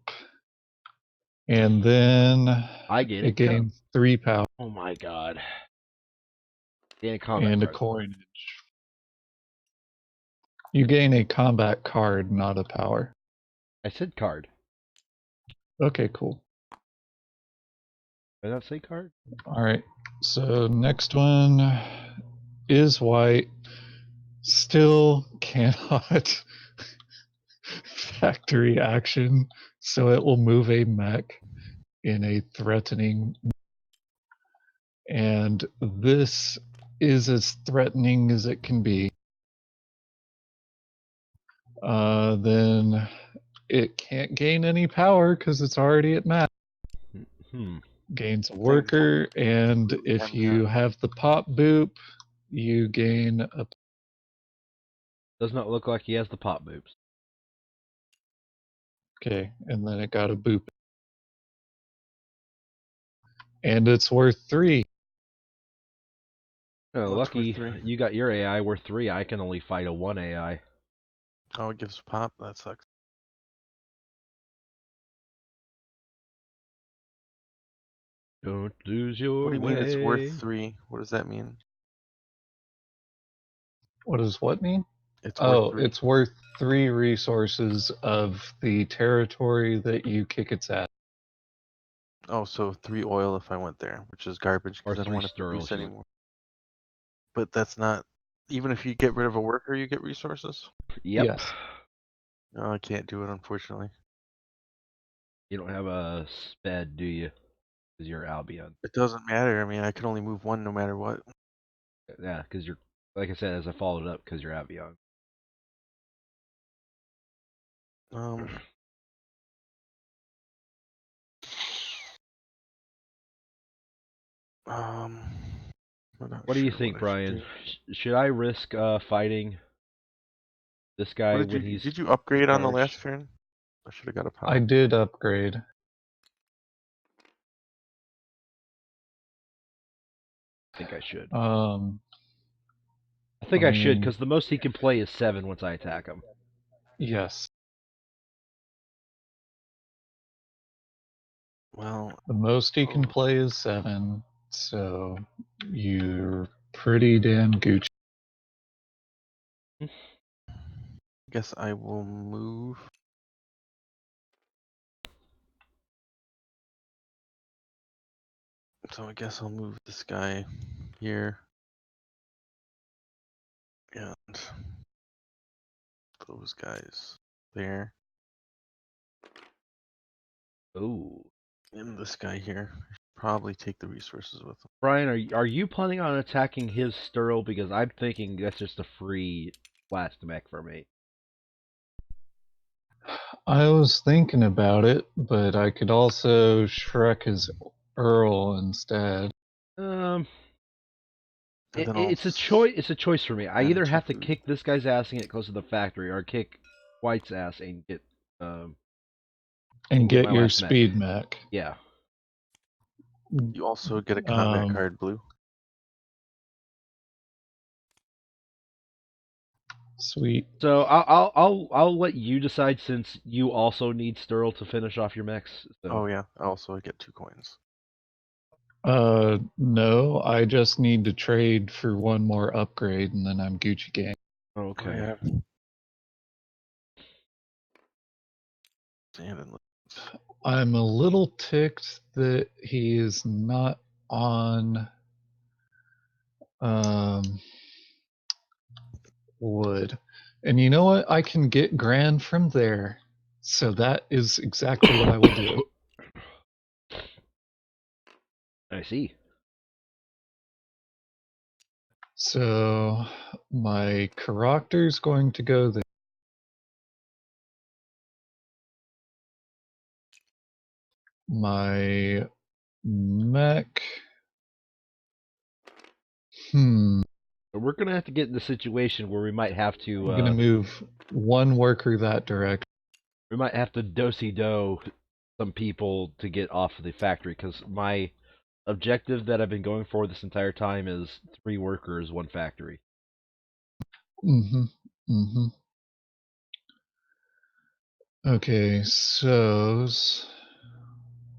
And then I get it it. gains 3 power Oh my god. Gain a combat and a card. coinage. You gain a combat card, not a power. I said card. Okay, cool. Did I not say card? Alright, so next one is white. Still cannot factory action, so it will move a mech in a threatening. And this is as threatening as it can be. Then it can't gain any power because it's already at max. Hmm. Gains a worker, and if you have the pop boop, you gain a. Does not look like he has the pop boobs. Okay, and then it got a boop. And it's worth 3. Oh, Oh, it's worth lucky 3. you got your AI worth 3. I can only fight a 1 AI. Oh, it gives pop? That sucks. Don't lose your What do you mean it's worth way. 3? What does that mean? What does what mean? It's worth Oh, 3. it's worth 3 resources of the territory that you kick its ass. Oh, so 3 oil if I went there, which is garbage Or because I don't 3 want to produce sterls. anymore. But that's not. Even if you get rid of a worker, you get resources? Yep. Yes. No, I can't do it, unfortunately. You don't have a sped, do you? Because you're Albion. It doesn't matter. I mean, I can only move 1 no matter what. Yeah, because you're, like I said, as I followed up, because you're Albion. Um. Um. I'm not What do you sure what think, I should Brian? do. Should I risk fighting this What guy did when you he's did you upgrade on the charged? last turn? I should have got a I pop. did upgrade. I think I should. Um, I think I I should, mean, because the most he can play is 7 once I attack him. yes. Well, The most he can play is 7, so you're pretty damn Gucci. I guess I will move. So I guess I'll move this guy here. And those guys there. Ooh. And this guy here. Probably take the resources with him. Brian, are you planning on attacking his Sturl? Because I'm thinking that's just a free blast mech for me. I was thinking about it, but I could also Shrek his Earl instead. And then It's a choice. It's a choice for me. I add either 2 have to food. kick this guy's ass and get close to the factory, or kick White's ass and get And get get my your last mech. speed mech. Yeah. You also get a combat card, blue. Sweet. So I'll let you decide, since you also need Sturl to finish off your mechs. So. Oh yeah, I also get 2 coins. No, I just need to trade for one more upgrade and then I'm Gucci gang. Okay. Oh, yeah. Sand and I'm a little ticked that he is not on wood. And you know what? I can get grand from there. So that is exactly what I will do. I see. So my character's going to go there. My mech. But we're gonna have to get in the situation where we might have I'm gonna to move one worker that direction. do some people to get off of the factory, because my objective that I've been going for this entire time is 3 workers, 1 factory. Mm-hmm. Mm-hmm. Okay, so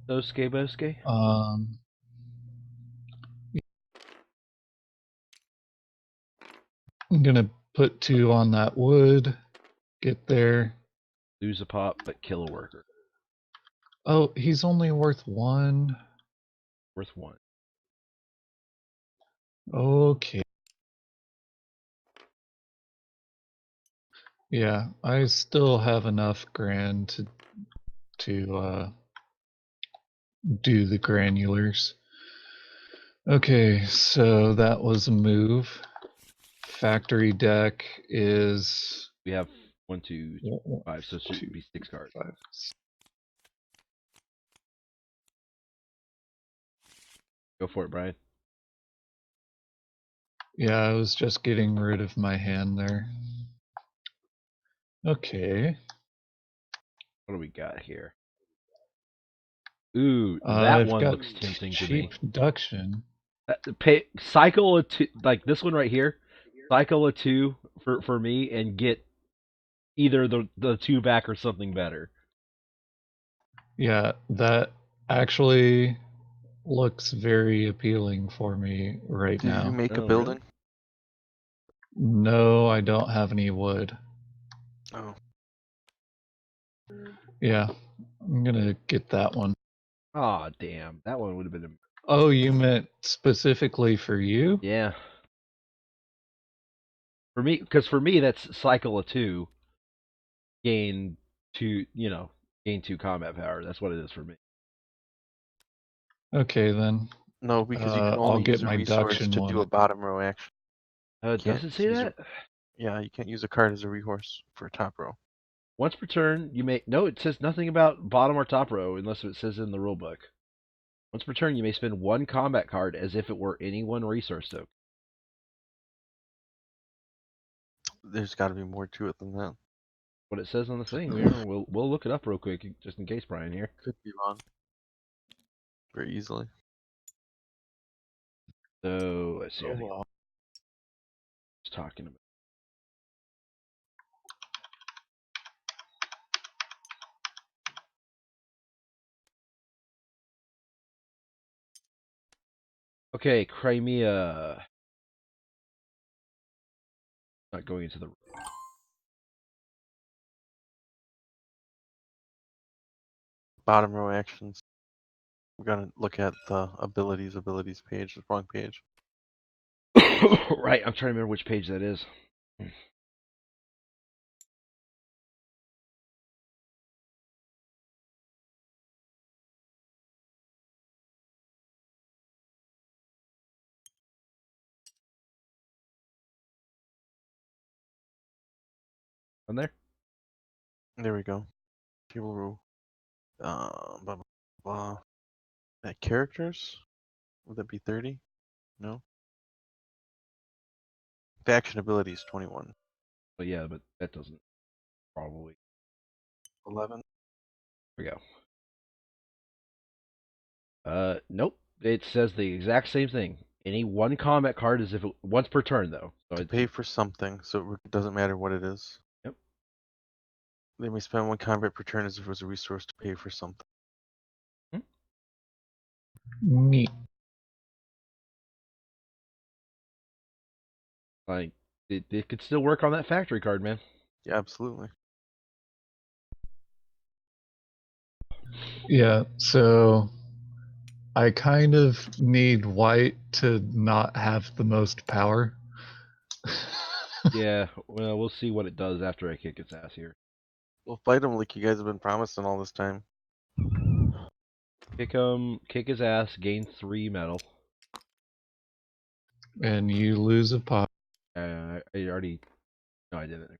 Boske Boske? um I'm gonna put 2 on that wood. Get there. Lose a pop, but kill a worker. Oh, he's only worth 1. Worth 1. Okay. Yeah, I still have enough grand to do the granulars. Okay, so that was a move. Factory deck is We have 1, 2, 3, 1, 5, so it should 2, be 6 cards. 5. Go for it, Brian. Yeah, I was just getting rid of my hand there. Okay. What do we got here? Ooh, that I've one got looks tempting to cheap me. production. Cycle a 2, like this one right here. Cycle a 2 for me and get either the 2 back or something better. Yeah, that actually looks very appealing for me right Did you now. make a Oh, really? building? No, I don't have any wood. Oh, Yeah, I'm gonna get that one. Aw, damn. That one would have been a... Oh, you meant specifically for you? Yeah. For me, because for me, that's cycle a 2, gain 2, gain 2 combat power. That's what it is for me. Okay, then. no, because you can I'll only get use a my resource duction to do a one. bottom row action. Does it Can't say use that? Yeah, you can't use a card as a resource for a top row. Once per turn, you may... No, it says nothing about bottom or top row, unless it says in the rulebook. Once per turn, you may spend 1 combat card as if it were any 1 resource token. There's got to be more to it than that. What it says on the thing, we'll look it up real quick, just in case Brian here. Could be wrong. Very easily. So let's see. Oh, I think I well. was talking about. Okay, Crimea. Not going into the. Bottom row actions. We're gonna look at the abilities page, the wrong page. Right, I'm trying to remember which page that is. On there? There we go. Table row. Blah blah blah. Characters? Would that be 30? No. Faction abilities 21. But yeah, but that doesn't probably. 11. There we go. Nope. It says the exact same thing. Any 1 combat card is if it, once per turn though. So To it's, pay for something, so it doesn't matter what it is. yep. They may spend 1 combat per turn as if it was a resource to pay for something. Neat. Like it could still work on that factory card, man. Yeah, absolutely. Yeah, so I kind of need white to not have the most power. Yeah, well, we'll see what it does after I kick its ass here. We'll fight him like you guys have been promising all this time. Kick his ass, gain 3 metal. And you lose a pot. I already, no, I didn't.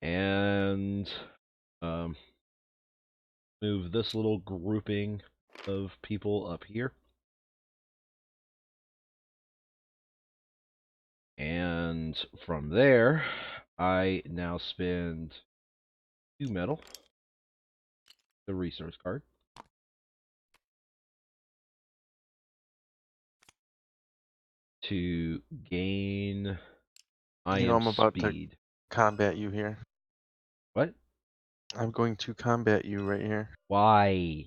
And move this little grouping of people up here. And from there, I now spend 2 metal, the resource card, to gain I You know, am I'm about to speed. combat you here. What? I'm going to combat you right here. Why?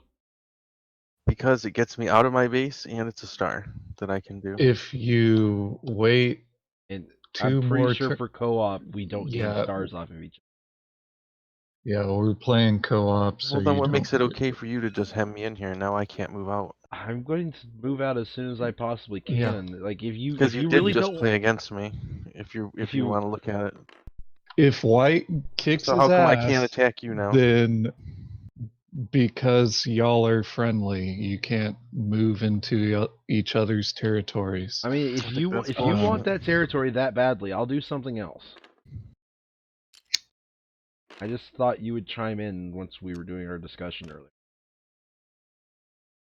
Because it gets me out of my base and it's a star that I can do. If you wait And I'm 2 pretty more sure for co-op we don't gain yeah, stars off of each yeah, we're playing co-op, so Well, then you what don't makes it get okay for you to just hem me in here? Now I can't move out. I'm going to move out as soon as I possibly Yeah. can. Like if Because you you did really just don't play against me, if if you you want to look at it. If white kicks So his how come I can't ass, attack you now? then because y'all are friendly, you can't move into each other's territories. I mean I think that's if you want bullshit. that territory that badly, I'll do something else. I just thought you would chime in once we were doing our discussion earlier.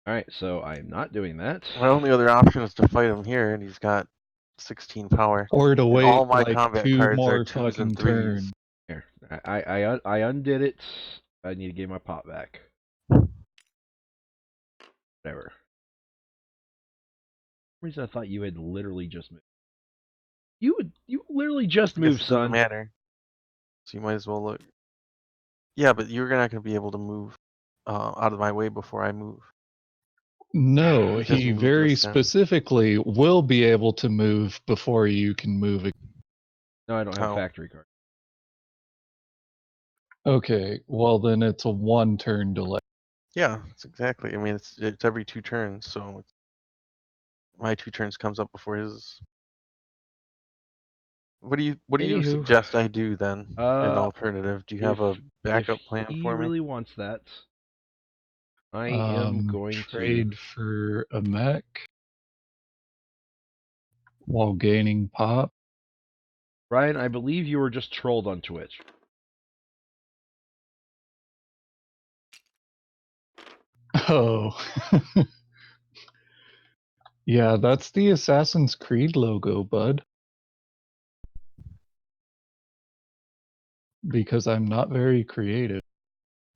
Alright, so I'm not doing that. My only other option is to fight him here, and he's got 16 power. Or to And all wait my like combat 2 cards are more 2s and fucking 3s. turns. Here, I undid it. I need to get my pot back. Whatever. For some reason I thought you had literally just moved. You literally just I guess moved, it doesn't son. matter. So you might as well look. Yeah, but you're not going to be able to move out of my way before I move. No, Because he you moved very this turn. specifically will be able to move before you can move. No, I don't have Oh. factory card. Okay, well then it's a 1 turn delay. Yeah, it's exactly. I mean, it's every 2 turns, so my 2 turns comes up before his. What do you Anywho, suggest I do then? An alternative? Do you have a if backup plan he for me? really wants that, I am going Trade for a mech while gaining pop. Ryan, I believe you were just trolled on Twitch. Oh. Yeah, that's the Assassin's Creed logo, bud. Because I'm not very creative.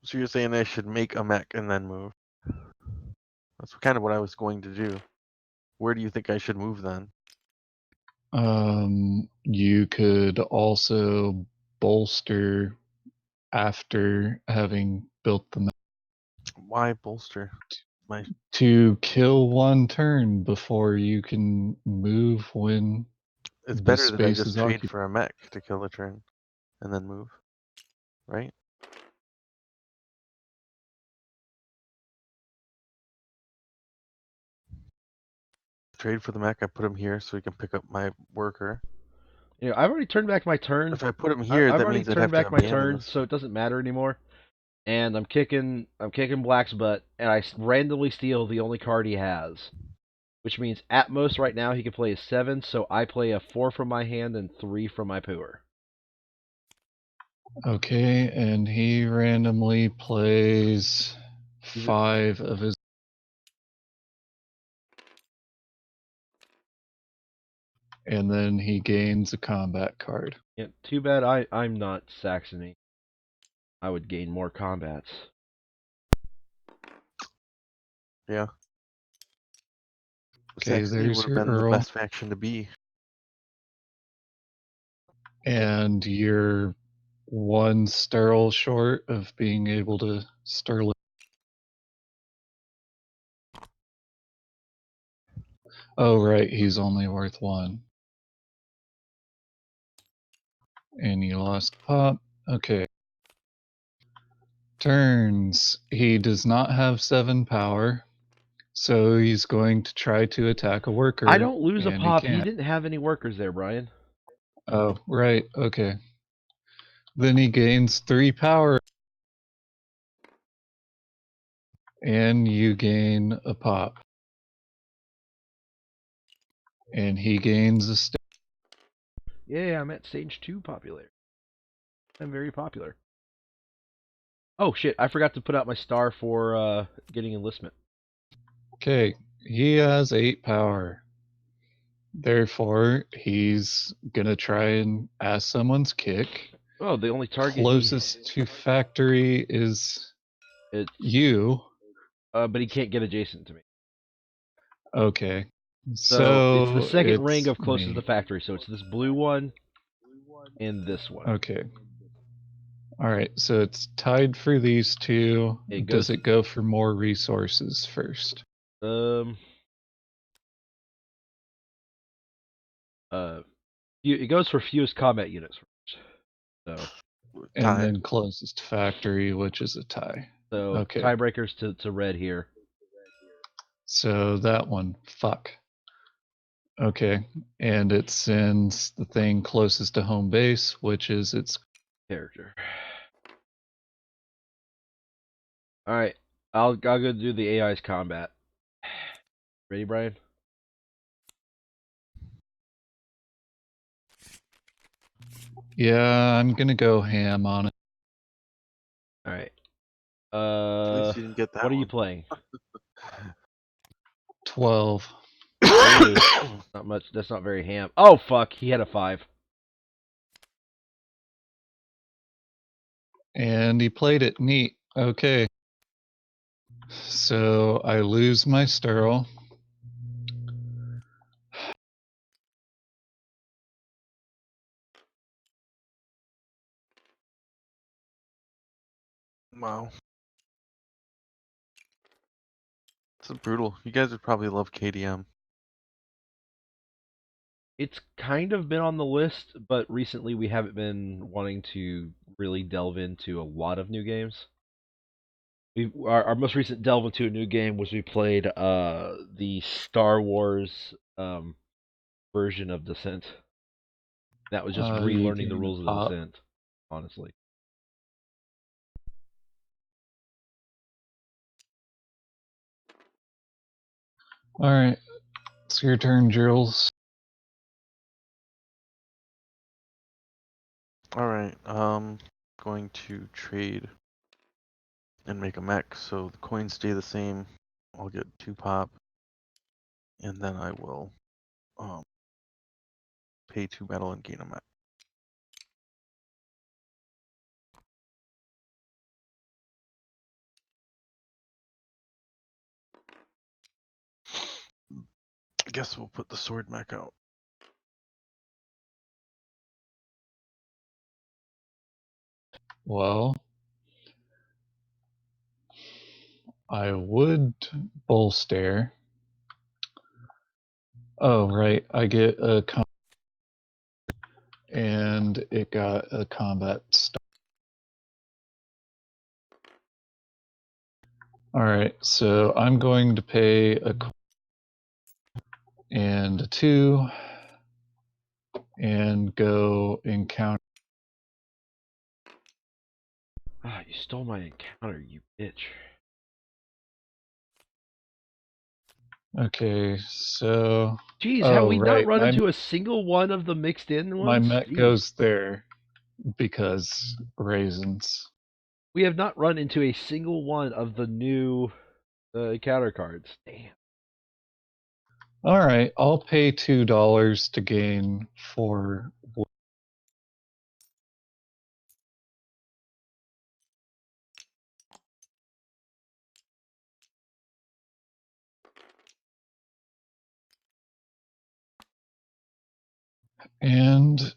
So you're saying I should make a mech and then move? That's kind of what I was going to do. Where do you think I should move then? You could also bolster after having built the mech Why bolster? to kill 1 turn before you can move when It's the better that I space just is trade occupied. for a mech to kill a turn and then move, right? Trade for the mech. I put him here so he can pick up my worker. You know, I've already turned back my turn. If I put him here, I've that already means I'd turned have to back my abandon turn, this. so it doesn't matter anymore. And I'm kicking Black's butt, and I randomly steal the only card he has. Which means at most right now he can play a 7, so I play a 4 from my hand and 3 from my pooer. Okay, and he randomly plays 5 of his. And then he gains a combat card. Yeah, too bad I'm not Saxony. I would gain more combats. Yeah. Okay, Saxony there's would have your been the Earl. best faction to be. And you're 1 sterile short of being able to sterling. Oh, right, he's only worth 1. And you lost pop. Okay. Turns. He does not have 7 power, so he's going to try to attack a worker. I don't lose a and he pop. He can't. didn't have any workers there, Brian. Oh, right, okay. Then he gains 3 power. And you gain a pop. And he gains a stage. Yeah, I'm at stage 2 popular. I'm very popular. Oh shit, I forgot to put out my star for getting enlistment. Okay, he has 8 power. Therefore, he's gonna try and ask someone's kick. Oh, the only target Closest to factory is it's you. but he can't get adjacent to me. Okay. So it's the second ring it's of closest to me. the factory. So it's this blue one and this one. Okay. All right. So it's tied for these two. It Does goes it go for more resources first? It goes for fewest combat units first. So And Tied. then closest factory, which is a tie. Okay. tiebreakers to red here. So that one, fuck. Okay. And it sends the thing closest to home base, which is its Character. All right, I'll go do the AI's combat. Ready, Brian? Yeah, I'm gonna go ham on it. All right. At least you didn't get that What are you one. playing? 12. Not much. That's not very ham. Oh fuck! He had a 5. And he played it neat. Okay. So I lose my sterile. Wow. This is brutal. You guys would probably love KDM. It's kind of been on the list, but recently we haven't been wanting to really delve into a lot of new games. Our most recent delve into a new game was we played the Star Wars version of Descent. That was just You relearning the gain rules a of the pop. Descent, honestly. All right. It's your turn, Jules. All right. Going to trade and make a mech, so the coins stay the same. I'll get 2 pop, and then I will pay 2 metal and gain a mech. I guess we'll put the sword mech out. Well, I would bull stare. Oh, right. I get a and it got a combat start. All right. So I'm going to pay a and a 2 and go encounter. Ah, you stole my encounter, you bitch. Okay, so Jeez, have we not right, run into a single one of the mixed in my ones? mech Jeez. goes there because raisins. We have not run into a single one of the new encounter cards. Damn. All right, I'll pay $2 to gain 4 wood. And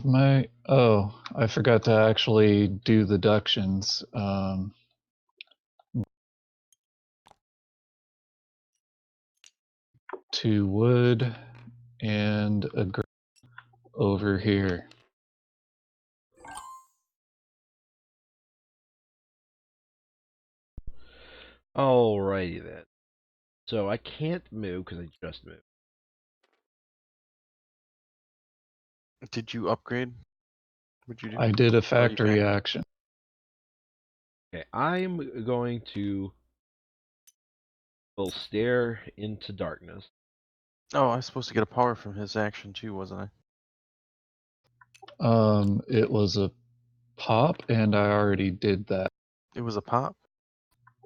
my I forgot to actually do the deductions. 2 wood and a over here. Alrighty then. So I can't move because I just moved. Did you upgrade? What'd you do? I did a Oh, you factory back. action. Okay, I'm going to will stare into darkness. Oh, I was supposed to get a power from his action too, wasn't I? It was a pop, and I already did that. It was a pop?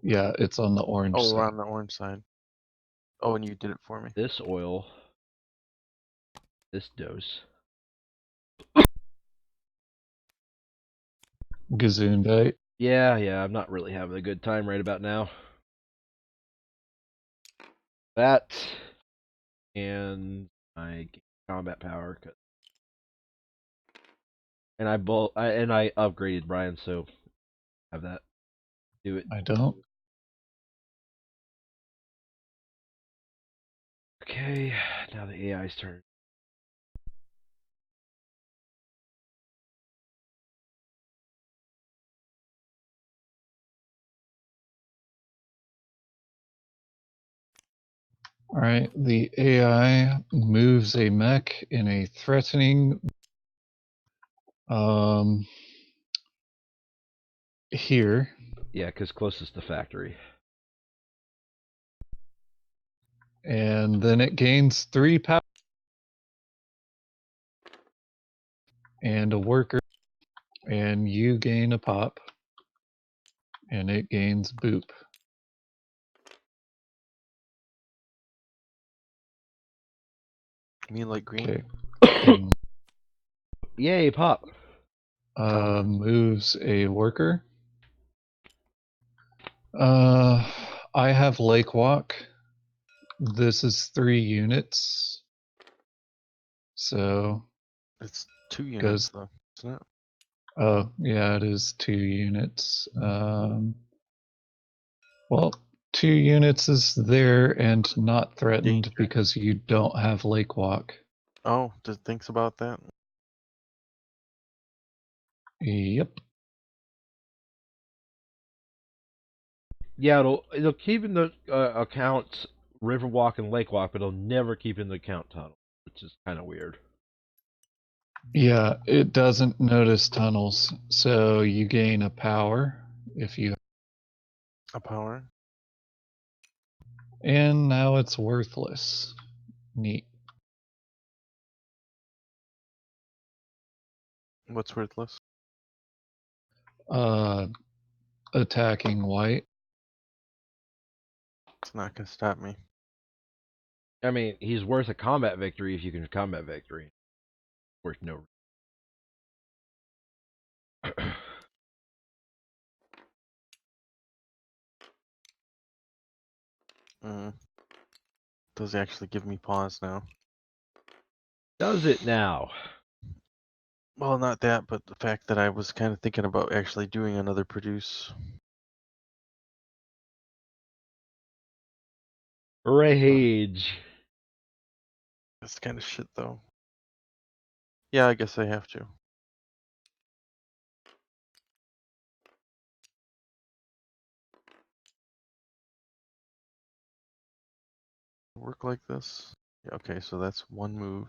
Yeah, it's on the orange Oh, we're side. on the orange side. Oh, and you did it for me. this oil, this dose. Gesundheit. Yeah, I'm not really having a good time right about now. That and my combat power, and I upgraded Brian, so have that. Do it. I don't. Okay, now the AI's turn. All right. The AI moves a mech in a threatening. Here. Yeah, because closest to factory. And then it gains 3 power. And a worker. And you gain a pop. And it gains boop. You mean like green? Okay. And Yay, pop. moves a worker. I have Lake Walk. This is 3 units. So It's 2 units goes. though, isn't it? Oh, yeah, it is 2 units. Well, 2 units is there and not threatened Danger. because you don't have Lake Walk. Oh, just thinks about that. Yep. Yeah, it'll keep in the accounts Riverwalk and Lakewalk, but it'll never keep in the account tunnel, which is kind of weird. Yeah, it doesn't notice tunnels, so you gain a power if you. A power. And now it's worthless. Neat. What's worthless? Attacking white. It's not gonna stop me. I mean, he's worth a combat victory if you can combat victory. Worth no. Does it actually give me pause now? Does it now? Well, not that, but the fact that I was kind of thinking about actually doing another produce. Rage. That's kind of shit, though. Yeah, I guess I have to. Work like this? Yeah, okay, so that's one move.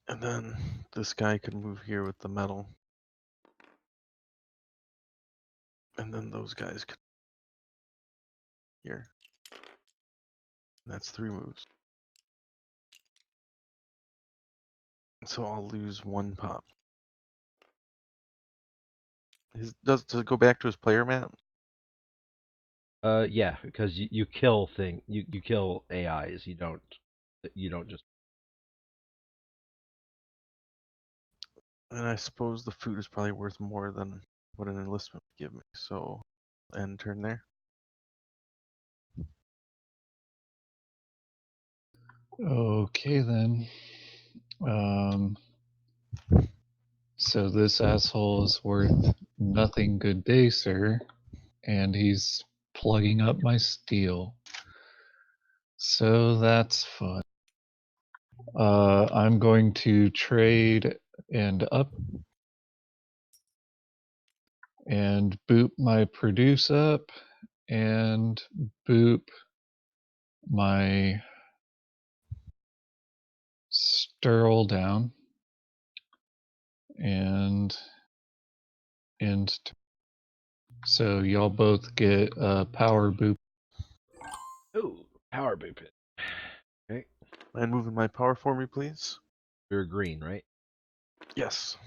And then this guy could move here with the metal. And then those guys could here. And that's 3 moves. So I'll lose 1 pop. Does it go back to his player mat? Yeah, because you kill you kill AIs. You don't just. And I suppose the food is probably worth more than what an enlistment would give me. So end turn there. Okay then. So this asshole is worth nothing. Good day, sir. And he's plugging up my steel. So that's fun. I'm going to trade and up and boop my produce up and boop my sterile down and so y'all both get a power boop. Oh, power boop it. Okay, And moving my power for me, please. you're green, right? Yes.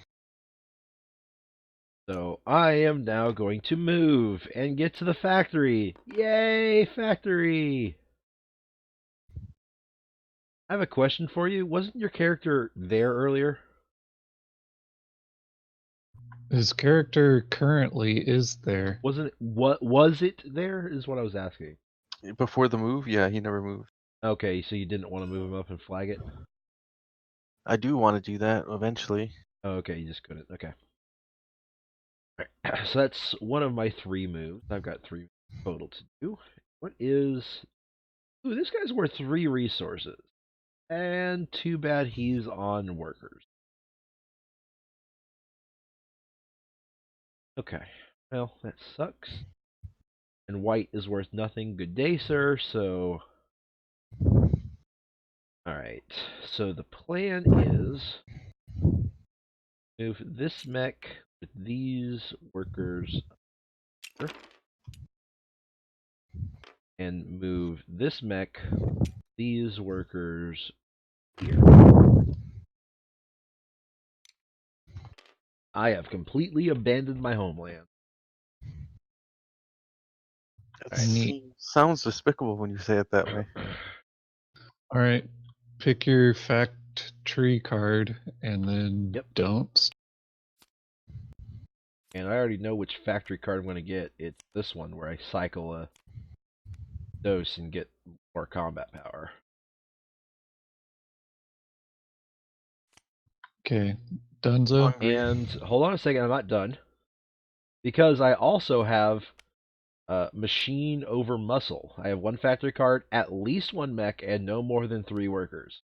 So I am now going to move and get to the factory. Yay, factory! I have a question for you. Wasn't your character there earlier? His character currently is there. Wasn't it? What was it there? Is what I was asking. Before the move, yeah, he never moved. Okay, so you didn't want to move him up and flag it? I do want to do that eventually. Oh, okay, you just couldn't. Okay. So that's one of my 3 moves. I've got 3 total to do. What is... Ooh, this guy's worth 3 resources. And too bad he's on workers. Okay. Well, that sucks. And white is worth nothing. Good day, sir. So... Alright. So the plan is... move this mech with these workers here, and move this mech, these workers here. I have completely abandoned my homeland. That Neat. sounds despicable when you say it that way. All right, pick your fact tree card and then Yep. don't. And I already know which factory card I'm going to get. It's this one where I cycle a dose and get more combat power. Okay, Dunzo. Hungry. And hold on a second, I'm not done. Because I also have machine over muscle. I have 1 factory card, at least 1 mech, and no more than 3 workers.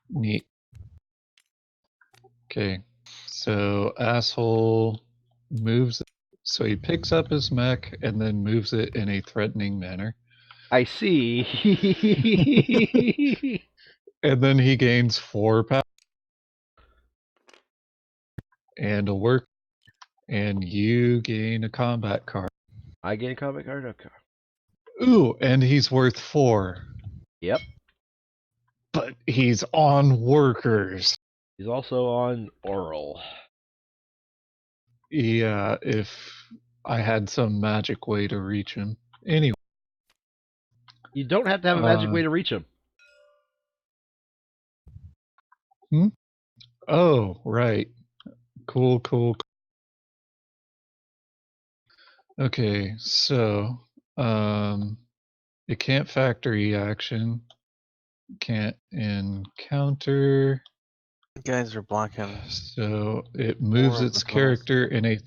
Neat. Okay, so asshole moves. So he picks up his mech and then moves it in a threatening manner. I see. And then he gains 4 power and a work, and you gain a combat card. I gain a combat card? Okay. Ooh, and he's worth 4. Yep. But he's on workers. He's also on oral. Yeah, if I had some magic way to reach him. Anyway. You don't have to have a magic way to reach him. Oh, right. Cool. Okay, so it can't factory action, can't encounter, You guys are blocking. so it moves 4 of its the tunnels. character in a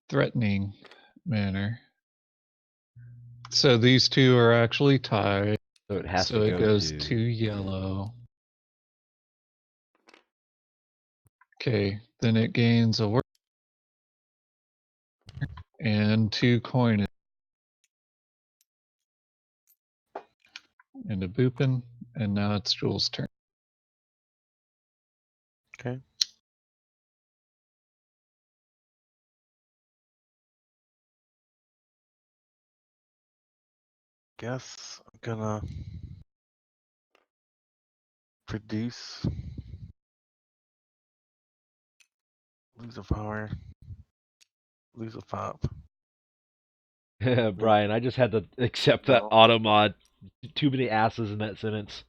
threatening manner. So these 2 are actually tied. So it has So to it go goes to... to yellow. Okay, then it gains a work and 2 coin and a boopin, and now it's Jules' turn. Okay. Guess I'm gonna produce. Lose a power. Lose a pop. Brian, I just had to accept that No. automod. Too many asses in that sentence.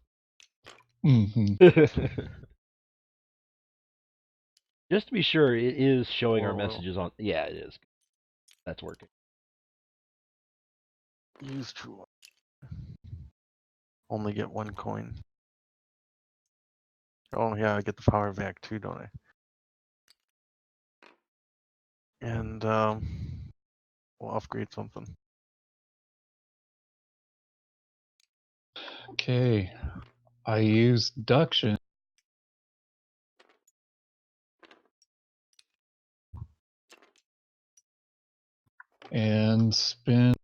Just to be sure, it is showing our messages on... Yeah, it is. That's working. Use true. Only get 1 coin. Oh yeah, I get the power back too, don't I? And we'll upgrade something. Okay, I use Duction. And spin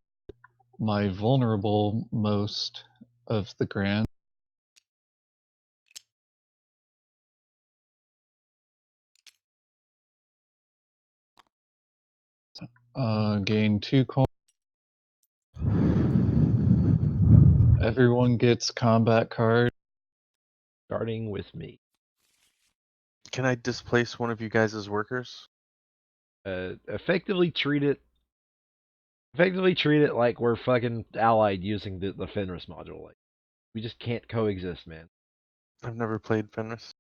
my vulnerable most of the grand. Gain 2 coins. Everyone gets combat card. starting with me. Can I displace one of you guys' workers? Effectively treat it like we're fucking allied using the Fenris module. Like, we just can't coexist, man. I've never played Fenris.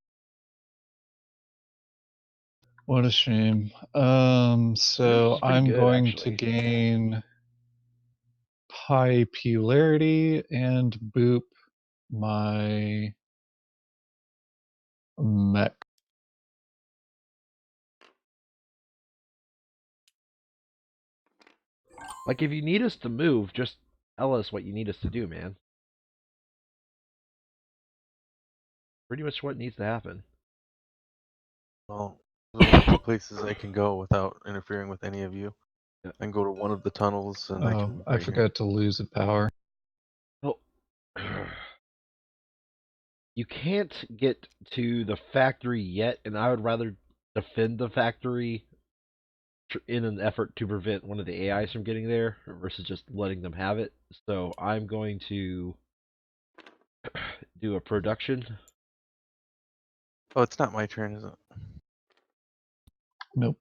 What a shame. Fenris So is pretty I'm good, going actually. to gain popularity and boop my mech. Like, if you need us to move, just tell us what you need us to do, man. Pretty much what needs to happen. Well, there's only two places I can go without interfering with any of you. Yeah. I can go to one of the tunnels, and I can Oh, move I right here. forgot to lose a power. Oh. You can't get to the factory yet, and I would rather defend the factory in an effort to prevent one of the AIs from getting there versus just letting them have it. So I'm going to do a production. Oh, it's not my turn, is it? Nope.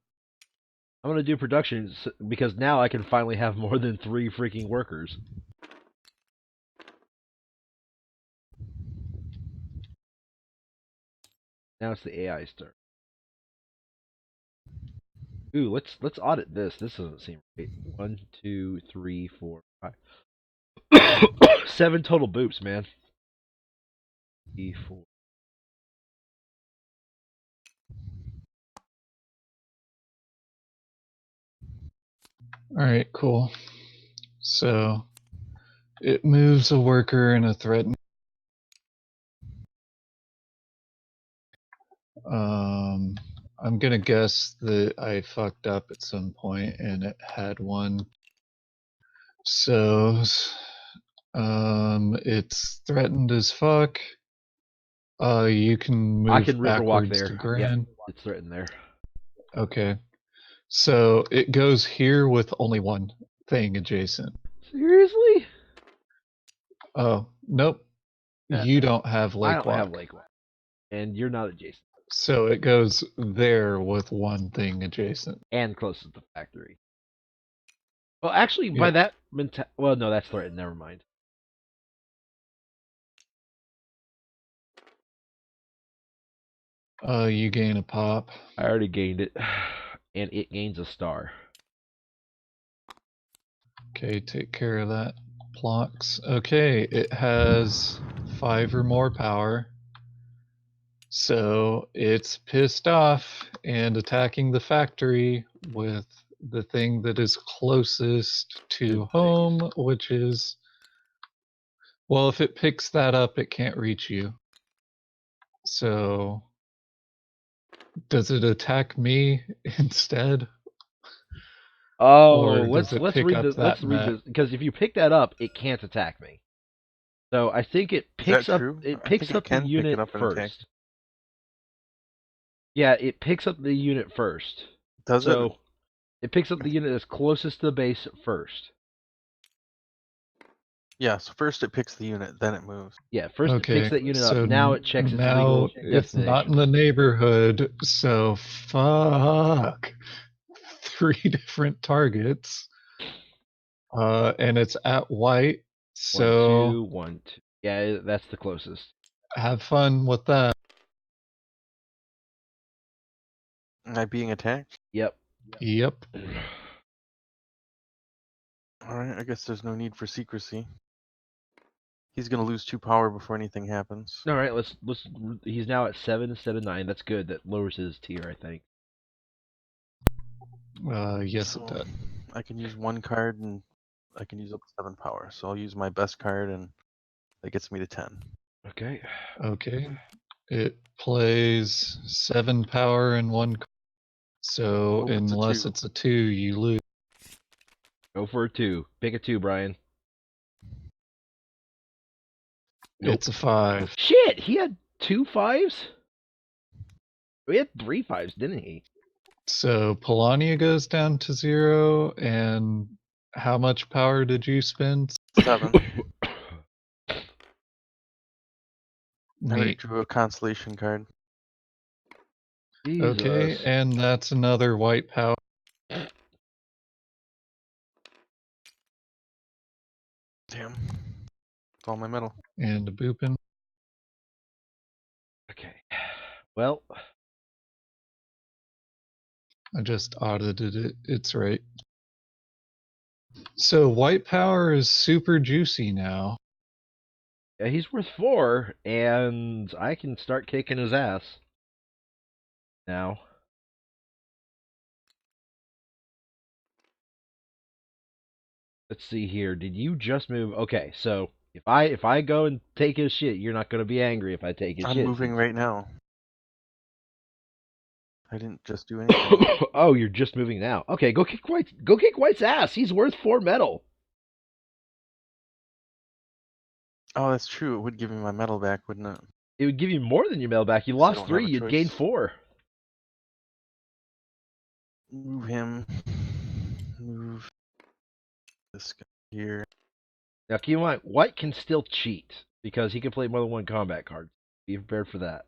I'm going to do production because now I can finally have more than 3 freaking workers. Now it's the AI's turn. Ooh, let's audit this. This doesn't seem right. 1, 2, 3, 4, 5. 7 total boops, man. 3, 4. All right, cool. So it moves a worker in a threatened. I'm gonna guess that I fucked up at some point and it had one. So, it's threatened as fuck. You can move I can river walk backwards there. to Gran. Yep, it's threatened there. Okay. So it goes here with only one thing adjacent. Seriously? Oh, nope. You don't have I Lake don't Walk. have Lake Walk, and you're not adjacent So it goes there with one thing adjacent. and closest to the factory. Well, actually, by Yep. that well, no, that's threatened. Never mind. You gain a pop. I already gained it, and it gains a star. Okay, take care of that. Plonks. Okay, it has 5 or more power. So it's pissed off and attacking the factory with the thing that is closest to home, which is. Well, if it picks that up, it can't reach you. So. Does it attack me instead? Oh, Or does it let's pick read up the that this because if you pick that up, it can't attack me. So I think it Is that picks up true? it I picks think up it the can pick it unit up and attack. first. Yeah, it picks up the unit first. Does it? So it picks up the unit that's closest to the base first. Yeah, so first it picks the unit, then it moves. Yeah, first it picks that unit up. so Now it checks its now legal it's not in destination. the neighborhood, so fuck. 3 different targets. And it's at white, 1, so 2, 1, 2. Yeah, that's the closest. have fun with that. Am I being attacked? Yep. Yep. Alright, I guess there's no need for secrecy. He's gonna lose 2 power before anything happens. All right, let's. He's now at 7 instead of 9. That's good. That lowers his tier, I think. Yes, So, it does. I can use 1 card and I can use up to 7 power. So I'll use my best card and that gets me to 10. Okay. Okay. It plays 7 power and 1. So Hope it's a unless 2. it's a 2, you lose. Go for a 2. Pick a 2, Brian. Nope. It's a 5. Shit, he had 2 5s? He had 3 5s, didn't he? So Polania goes down to 0, and how much power did you spend? 7. I already Neat. drew a constellation card. Jesus. Okay, and that's another white power. Damn. It's all my metal. And a boopin. Okay. Well, I just audited it. It's right. So white power is super juicy now. yeah, he's worth 4, and I can start kicking his ass now. Let's see here. Did you just move? Okay, so if I go and take his shit, you're not gonna be angry if I take his I'm shit. moving right now. I didn't just do anything. Oh, you're just moving now. Okay, go kick White's ass. He's worth 4 metal. Oh, that's true. It would give me my metal back, wouldn't it? It would give you more than your metal back. You So I lost don't have 3, a you'd gain choice. 4. Move him. Move this guy here. Now keep in mind, White can still cheat because he can play more than one combat card. Be prepared for that.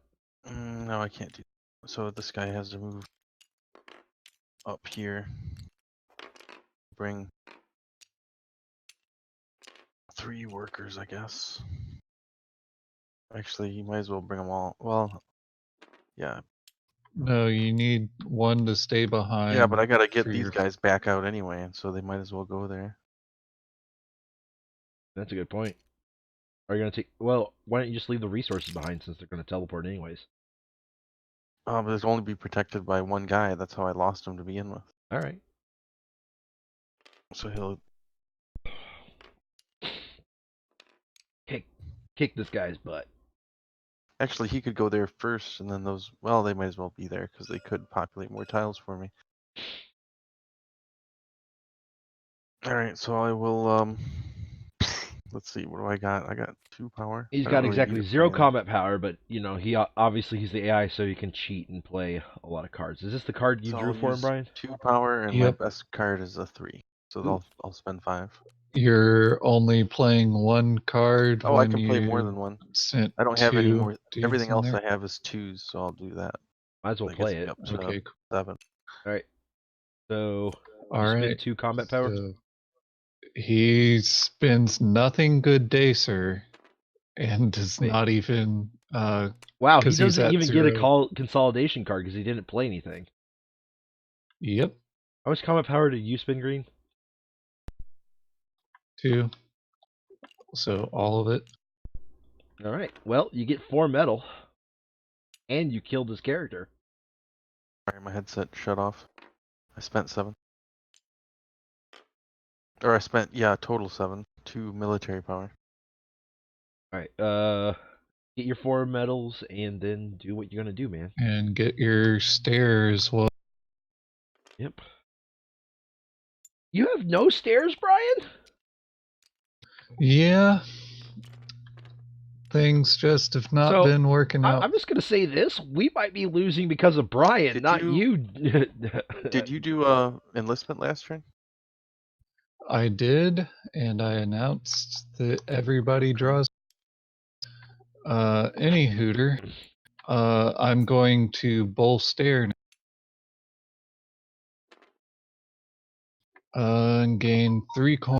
No, I can't do that. So this guy has to move up here. Bring 3 workers, I guess. Actually, you might as well bring them all. Well, yeah. No, you need one to stay behind. Yeah, but I gotta get for these your- guys back out anyway, and so they might as well go there. That's a good point. Are you gonna take? Well, why don't you just leave the resources behind since they're gonna teleport anyways? But it's only be protected by one guy. That's how I lost him to begin with. All right. So he'll. Kick this guy's butt. Actually, he could go there first, and then those. Well, they might as well be there because they could populate more tiles for me. All right, so I will. Let's see. What do I got? I got 2 power. He's I got don't really exactly need it for 0 anything. combat power, but you know he obviously he's the AI, so he can cheat and play a lot of cards. Is this the card you So drew I'll for him, use Brian? 2 power, and my Yep. best card is a 3. So Ooh. I'll spend 5. You're only playing one card Oh, I when can play more you than one. sent I don't have any 2 more. dudes Everything in else there. I have is 2s, so I'll do that. Might as well That gets play me it. up to Okay, cool. 7. All right. So All you right. spend 2 combat power. So he spends nothing good day, sir, and does Wait. not even Wow, he 'cause he's doesn't at even get a 0. consolidation card because he didn't play anything. Yep, How much combat power did you spend, Green? 2. So all of it. All right. Well, you get 4 metal, and you killed his character. Sorry, my headset shut off. I spent 7. Or I spent, yeah, total 7. 2 military power. All right. Get your 4 medals and then do what you're gonna do, man. And get your stairs. Well, Yep. You have no stairs, Brian? yeah. Things just have not So, been working out. I'm just gonna say this: we might be losing because of Brian, Did not you- you. Did you do enlistment last turn? I did, and I announced that everybody draws. Any hooter. I'm going to bull stare and gain 3 coins.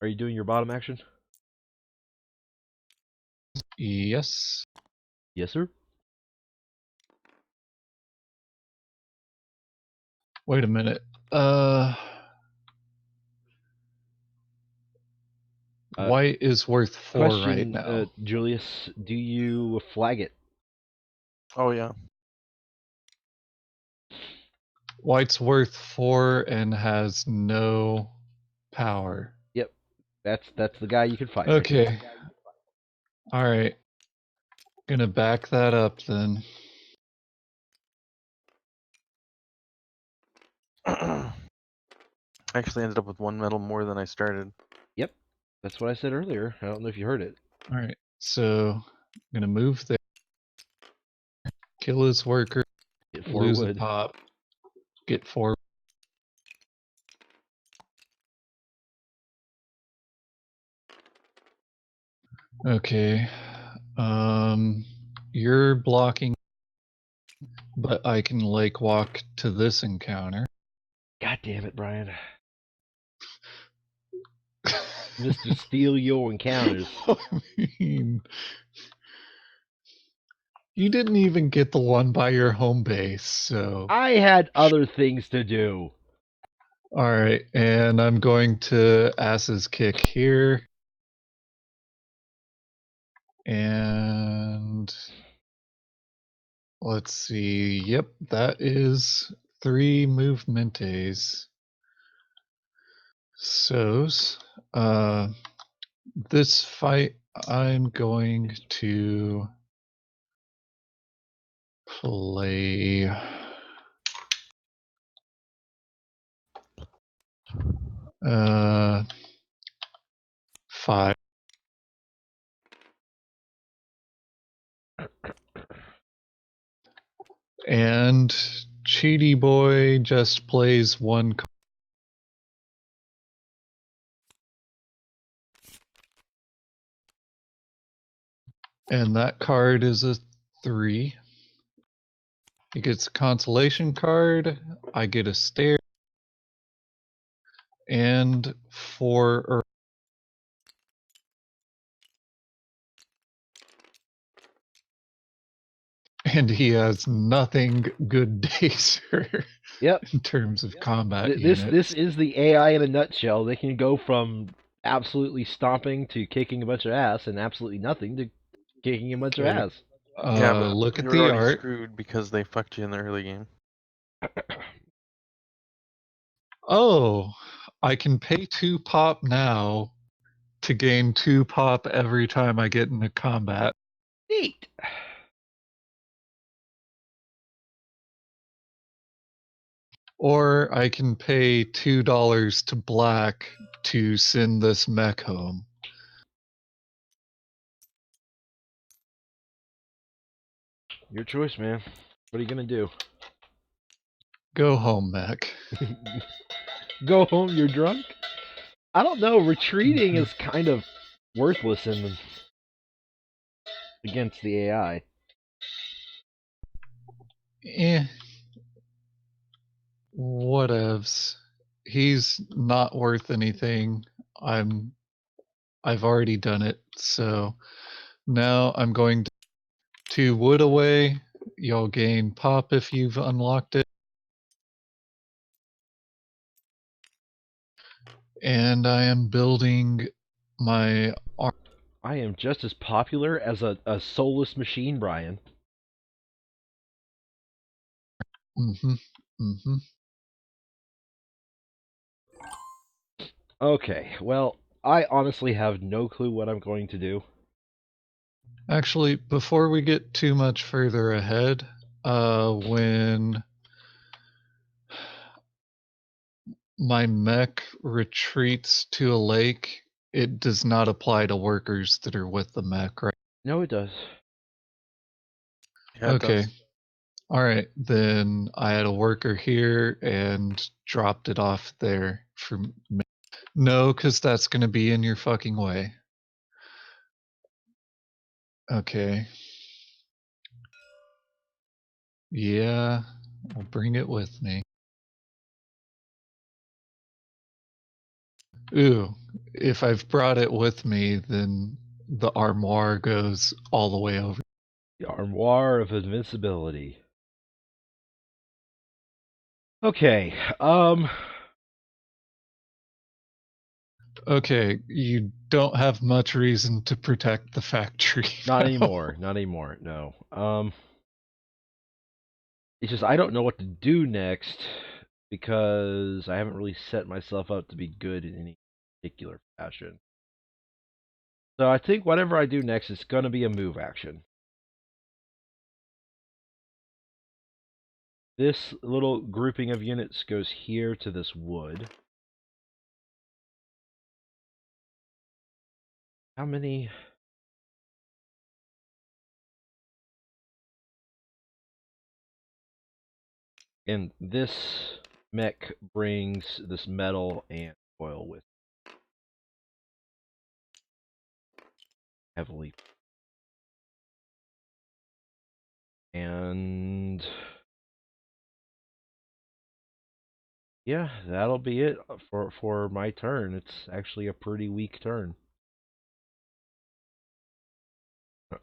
Are you doing your bottom action? Yes. Yes, sir. Wait a minute. White is worth 4 right Question, now. Julius: do you flag it? Oh, yeah. White's worth 4 and has no power. Yep, that's the guy you can fight. Okay. Right All right. Gonna back that up then. I actually ended up with 1 medal more than I started. Yep, that's what I said earlier. I don't know if you heard it. All right. So I'm gonna move there. Kill his worker. Get 4 Lose a wood. pop. Get 4. Okay. You're blocking, but I can lake walk to this encounter. God damn it, Brian. Mr. Steal Your Encounters. I mean, you didn't even get the one by your home base, so. I had other things to do. Alright, and I'm going to Ass's Kick here. And let's see. Yep, that is 3 movementes. So, this fight, I'm going to play. Uh, 5. And Cheaty Boy just plays 1 card. And that card is a 3. He gets a consolation card. I get a stare. And 4. And he has nothing good Dacer Yep. in terms of combat This units. is the AI in a nutshell. They can go from absolutely stomping to kicking a bunch of ass, and absolutely nothing to kicking a bunch of Okay. ass. Yeah, but Look at you're the already art. screwed because they fucked you in the early game. Oh, I can pay 2 pop now to gain 2 pop every time I get into combat. Neat. Or I can pay $2 to black to send this mech home. Your choice, man. What are you gonna do? Go home, mech. Go home, you're drunk? I don't know, retreating is kind of worthless against the AI. Eh. Whatevs. He's not worth anything. I've already done it, so now I'm going to wood away. You'll gain pop if you've unlocked it. And I am building my arm. I am just as popular as a soulless machine, Brian. Okay, well, I honestly have no clue what I'm going to do. Actually, before we get too much further ahead, when my mech retreats to a lake, it does not apply to workers that are with the mech, right? No, it does. Yeah, it Okay. does. Alright, then I had a worker here and dropped it off there for me. No, because that's going to be in your fucking way. Okay. Yeah, I'll bring it with me. Ooh, if I've brought it with me, then the armoire goes all the way over. The Armoire of Invincibility. Okay, Okay, you don't have much reason to protect the factory. not now. anymore. Not anymore. No. It's just I don't know what to do next because I haven't really set myself up to be good in any particular fashion. So I think whatever I do next is going to be a move action. This little grouping of units goes here to this wood. How many? And this mech brings this metal and oil with it. Heavily. And yeah, that'll be it for my turn. It's actually a pretty weak turn. All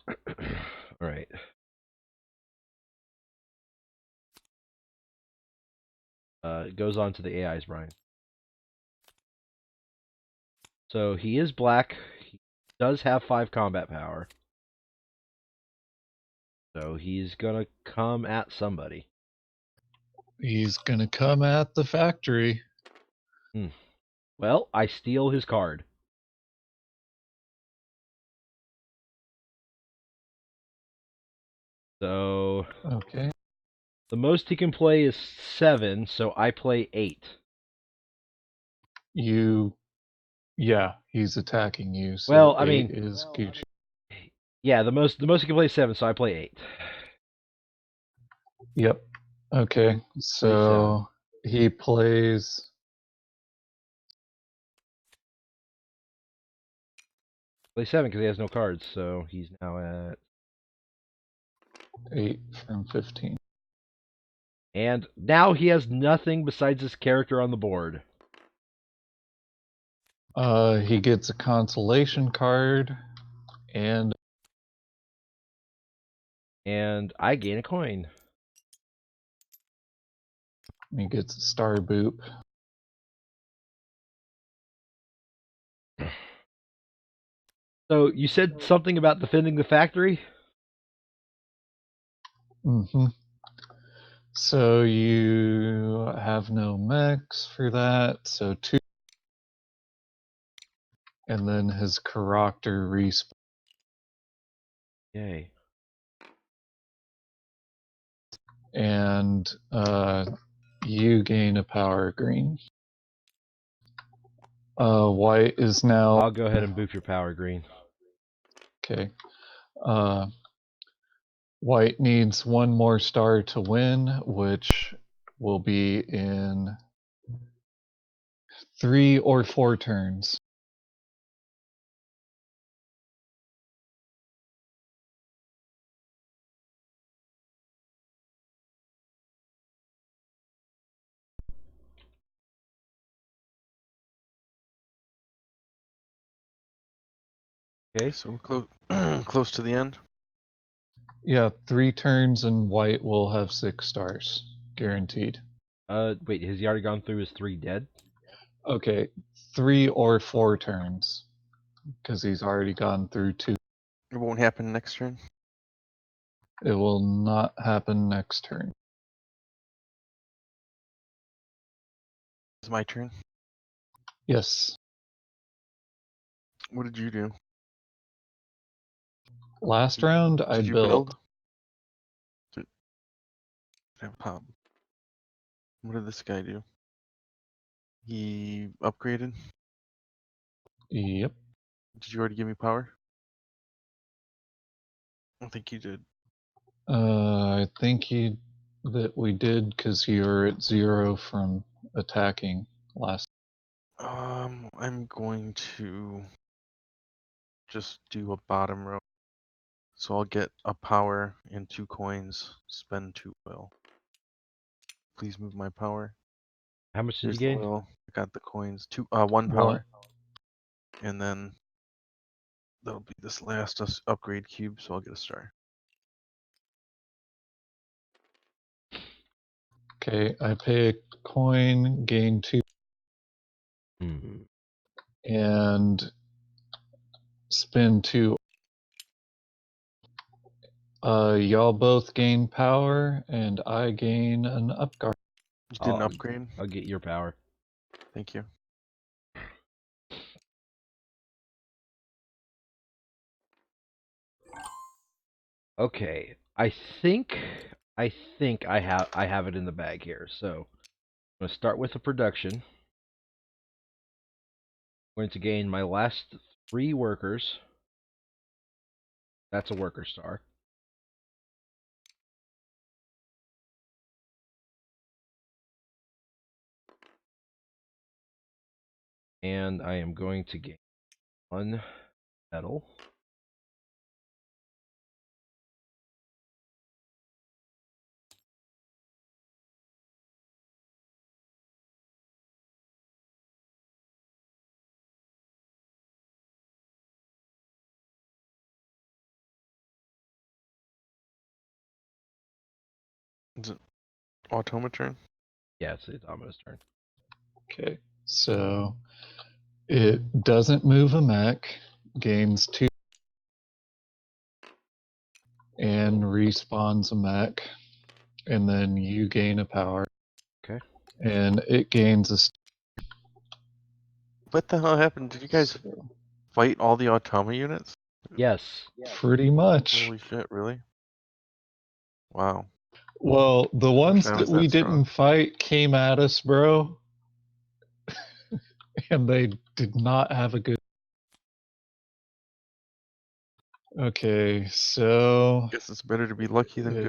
right. It goes on to the AIs, Brian. So he is black. He does have 5 combat power. So he's gonna come at somebody. He's gonna come at the factory. Well, I steal his card. So Okay. the most he can play is 7, so I play 8. Yeah, he's attacking you, so Well, I 8 mean, is Gucci. yeah, the most he can play is 7, so I play 8. Yep. Okay, Play 7. so he plays Play 7 because he has no cards, so he's now at 8 from 15. and now he has nothing besides his character on the board. He gets a consolation card, and And I gain a coin. he gets a star boop. So you said something about defending the factory? Mm-hmm. So you have no mechs for that, so 2. And then his character respawns, Yay. and you gain a power green. White is now I'll go ahead and boop your power green. okay. Uh, White needs 1 more star to win, which will be in 3 or 4 turns. Okay. So we're close to the end. Yeah, 3 turns and White will have 6 stars, guaranteed. Wait, has he already gone through his 3 dead? Okay, 3 or 4 turns, because he's already gone through 2. It won't happen next turn. It will not happen next turn. It's my turn. Yes. What did you do? Last round, I Did you built. build? Pop. What did this guy do? He upgraded? Yep. Did you already give me power? I don't think you did. I think that we did because you're at 0 from attacking last. I'm going to just do a bottom row. So I'll get a power and 2 coins, spend 2 oil. Please move my power. How much did Here's you the gain? oil. I got the coins. 1 What? power. And then that'll be this last upgrade cube, so I'll get a star. Okay, I pay a coin, gain 2, Hmm. and spend 2. Y'all both gain power, and I gain an upguard. You did an upgrade? I'll get your power. Thank you. Okay. I think I have it in the bag here. So I'm gonna start with the production. I'm going to gain my last 3 workers. That's a worker star. And I am going to gain 1 metal. Is it automata? Yeah, it's the automata's turn. Okay, so it doesn't move a mech, gains 2, and respawns a mech, and then you gain a power. Okay. And it gains a. What the hell happened? Did you guys So, fight all the automa units? Yes. pretty much. Holy shit, really? Wow. Well, the Wish ones I that was we that strong. didn't fight came at us, bro, and they did not have a good. Okay, so Guess it's better to be lucky than it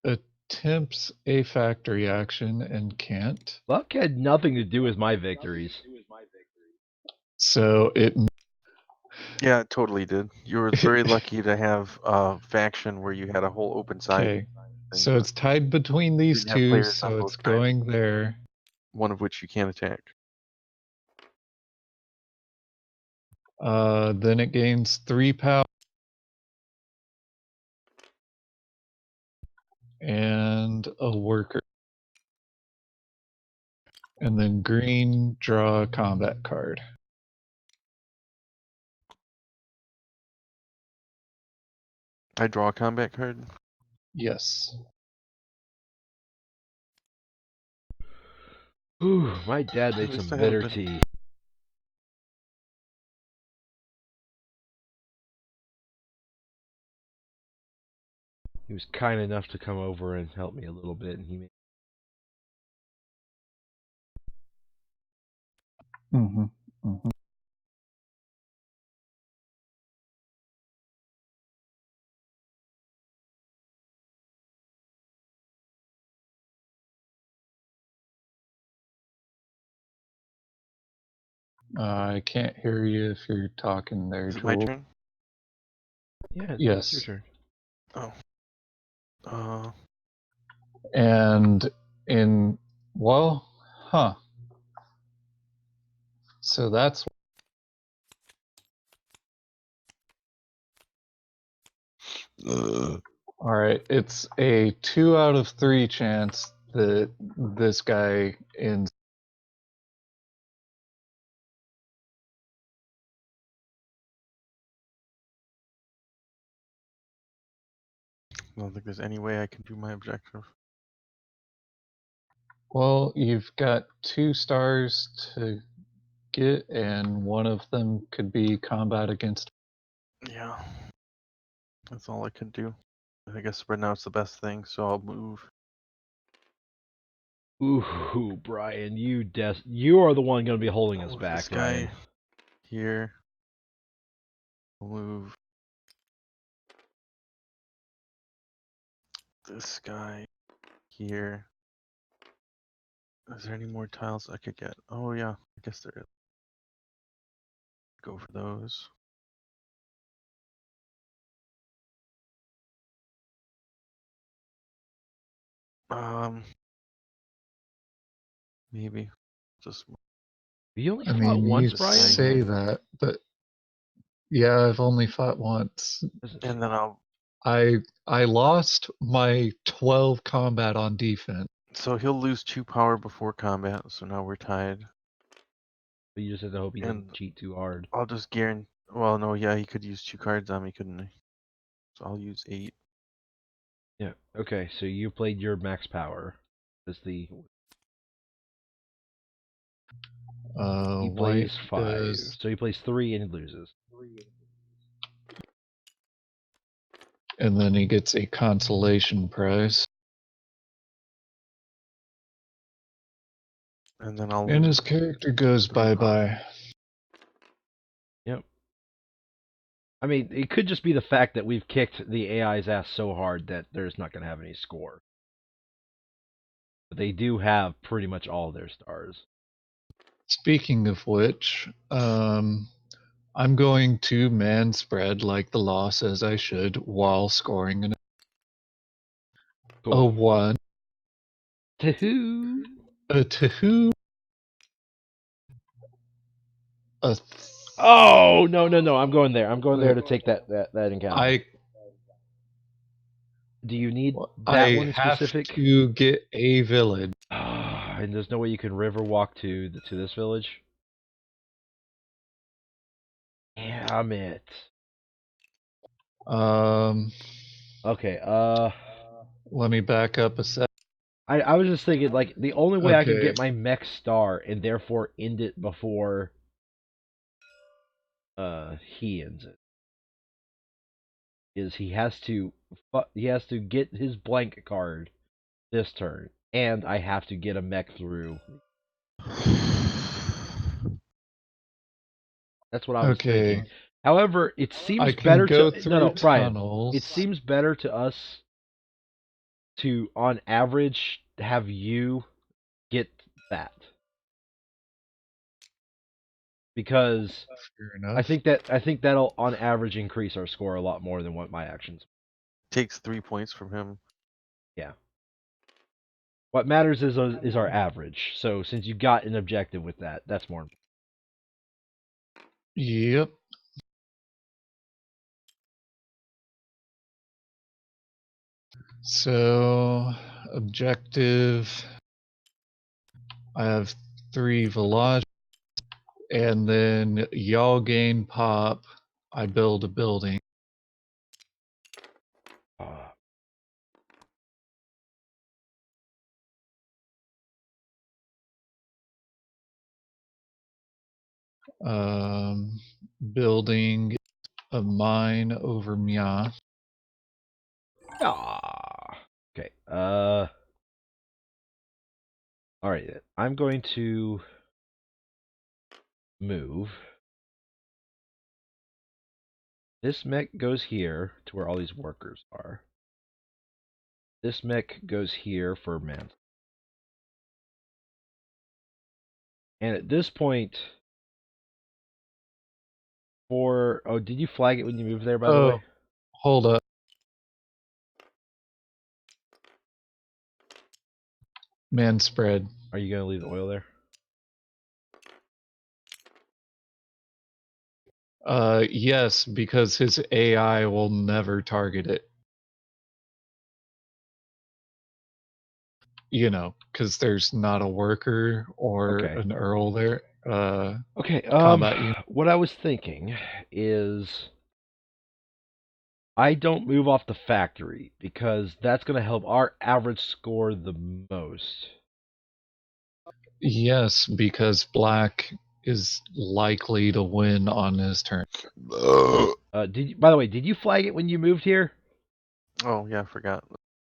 good. attempts a factory action and can't. Luck had nothing to do with my victories. So it. Yeah, it totally did. You were very lucky to have a faction where you had a whole open side Okay, thing, so but it's tied between these didn't have two, players on so both it's sides, going there. one of which you can't attack. Then it gains 3 power and a worker. And then green, draw a combat card. I draw a combat card. Yes. Ooh, my dad made At least some I haven't bitter been. tea. He was kind enough to come over and help me a little bit, and he made. Mm-hmm. Mm-hmm. I can't hear you if you're talking there, Is it my Joel. turn? Yeah, it's your Yes. turn. Oh. And in, well, huh. So that's. Uh, All right. It's a 2 out of 3 chance that this guy ends. I don't think there's any way I can do my objective. Well, you've got 2 stars to get, and one of them could be combat against. Yeah. That's all I can do. I guess right now it's the best thing, so I'll move. Ooh, Brian, you are the one going to be holding I'll us move back, this guy Brian. here. I'll move this guy here. Is there any more tiles I could get? Oh yeah, I guess there is. Go for those. Maybe just You only I fought mean, you once, this guy Brian? say here, that, but yeah, I've only fought once. and then I'll. I lost my 12 combat on defense. So he'll lose 2 power before combat, so now we're tied. But you just have to hope he doesn't And cheat too hard. I'll just guarantee. Well, no, yeah, he could use 2 cards on me, couldn't he? So I'll use 8. Yeah. Okay, so you played your max power. As the he White plays 5, does, so he plays 3 and he loses. and then he gets a consolation prize. And then I'll And lose his character goes 3 power. bye-bye. Yep. I mean, it could just be the fact that we've kicked the AI's ass so hard that there's not going to have any score. But they do have pretty much all their stars. Speaking of which, I'm going to man spread like the law says I should while scoring a Cool. 1, Tahoo! a 2, a Oh no! I'm going there. I'm going there to take that encounter. Do you need Well, that I one in have specific? to get a village. And there's no way you can river walk to this village. Damn it. Um, Okay. Let me back up a sec. I was just thinking like the only way I can Okay. get my mech star and therefore end it before he ends it is he has to get his blank card this turn, and I have to get a mech through. That's what I was thinking. Okay. However, it I seems can better go to through Brian. It tunnels. seems better to us to, on average, have you get that because Fair enough. I think that'll on average increase our score a lot more than what my actions. Takes 3 points from him. Yeah. What matters is our average. So since you got an objective with that, that's more. Yep. So, objective. I have 3 velocity, and then y'all gain pop. I build a building. Um, Building a mine over Mia. Okay. All right. I'm going to move. This mech goes here to where all these workers are. This mech goes here for man. And at this point, did you flag it when you moved there, by the Oh, way? hold up. Man spread. Are you going to leave the oil there? Yes, because his AI will never target it. You know, because there's not a worker or Okay. an Earl there. Okay. Combat unit. What I was thinking is I don't move off the factory because that's going to help our average score the most. Yes, because black is likely to win on his turn. By the way, did you flag it when you moved here? Oh, yeah, I forgot.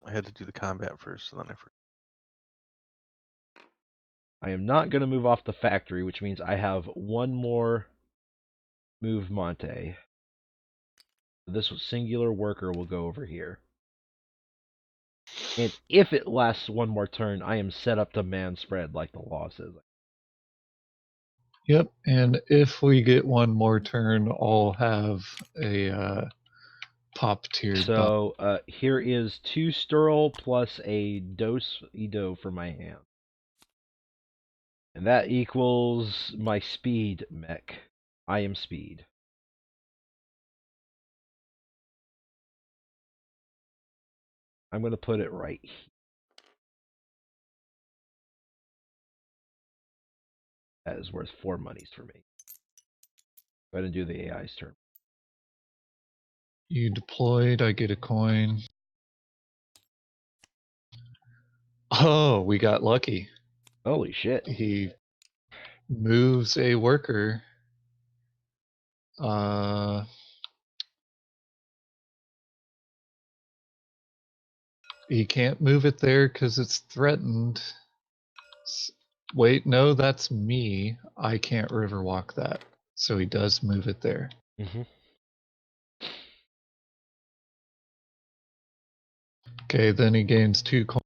I had to do the combat first, and then I forgot. I am not going to move off the factory, which means I have one more move Monte. This singular worker will go over here. And if it lasts one more turn, I am set up to man spread like the law says. Yep, and if we get one more turn, I'll have a pop tiered buff. So here is 2 Sturl plus a Dose Edo for my hand. And that equals my speed mech. I am speed. I'm going to put it right here. That is worth 4 monies for me. Go ahead and do the AI's turn. You deployed, I get a coin. Oh, we got lucky. Holy shit. He moves a worker. He can't move it there because it's threatened. Wait, no, that's me. I can't riverwalk that. So he does move it there. Mm-hmm. Okay, then he gains 2 coins.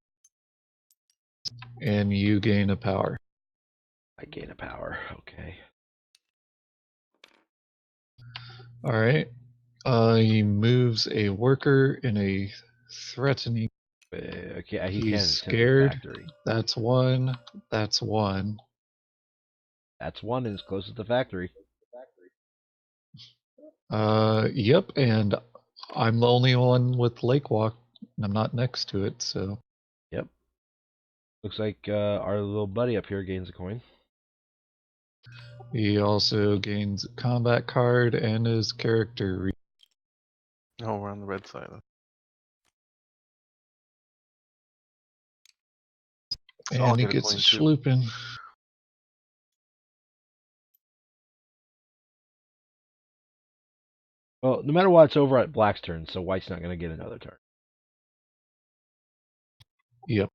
And you gain a power. I gain a power. Okay. Alright. He moves a worker in a threatening. Okay, he He's can't attempt the scared. factory. That's 1. That's 1. That's 1 and it's close to the factory. Yep, and I'm the only one with Lake Walk and I'm not next to it, so Yep. Looks like our little buddy up here gains a coin. he also gains a combat card and his character. Oh, we're on the red side. So I'll And he get a gets a coin too. schloopin. Well, no matter what, it's over at black's turn, so white's not going to get another turn. Yep.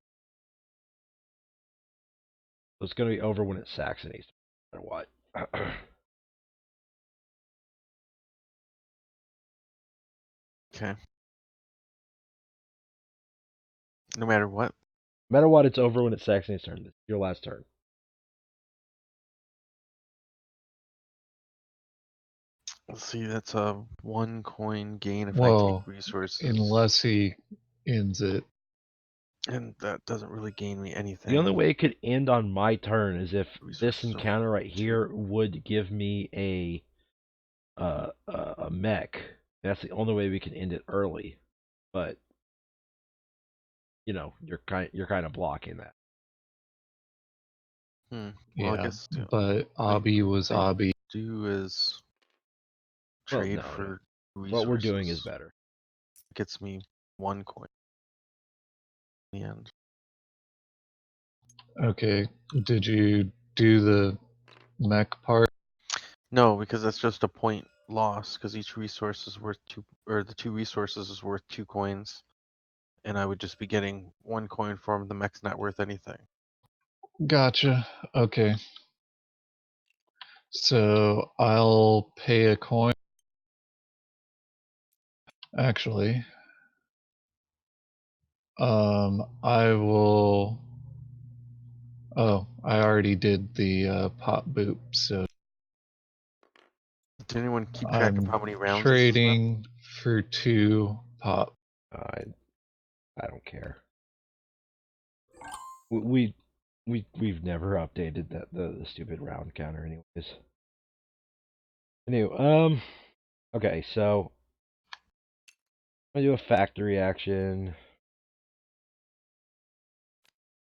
So it's going to be over when it's Saxony's, no matter what. Okay. No matter what. No matter what, it's over when it's Saxony's turn. This is your last turn. Let's see, that's a 1 coin gain if I Well, take resources. unless he ends it. And that doesn't really gain me anything. The only way it could end on my turn is if this Resources are encounter right 2. here would give me a mech. That's the only way we can end it early. But you know, you're kind of blocking that. Well, Yeah, I guess but Obby was I Obby. do is Well, trade no. for resources. What we're doing is better. It gets me 1 coin in the end. Okay, did you do the mech part? No, because that's just a point loss, because each resource is worth 2, or the 2 resources is worth 2 coins. And I would just be getting 1 coin for them. The mech's not worth anything. Gotcha. Okay. So I'll pay a coin. Actually, I will. Oh, I already did the pop boop, so Did anyone keep track of I'm how many rounds this is left? trading for 2 pop. I don't care. We've never updated the stupid round counter anyways. Anyway, okay, so I'm gonna do a factory action.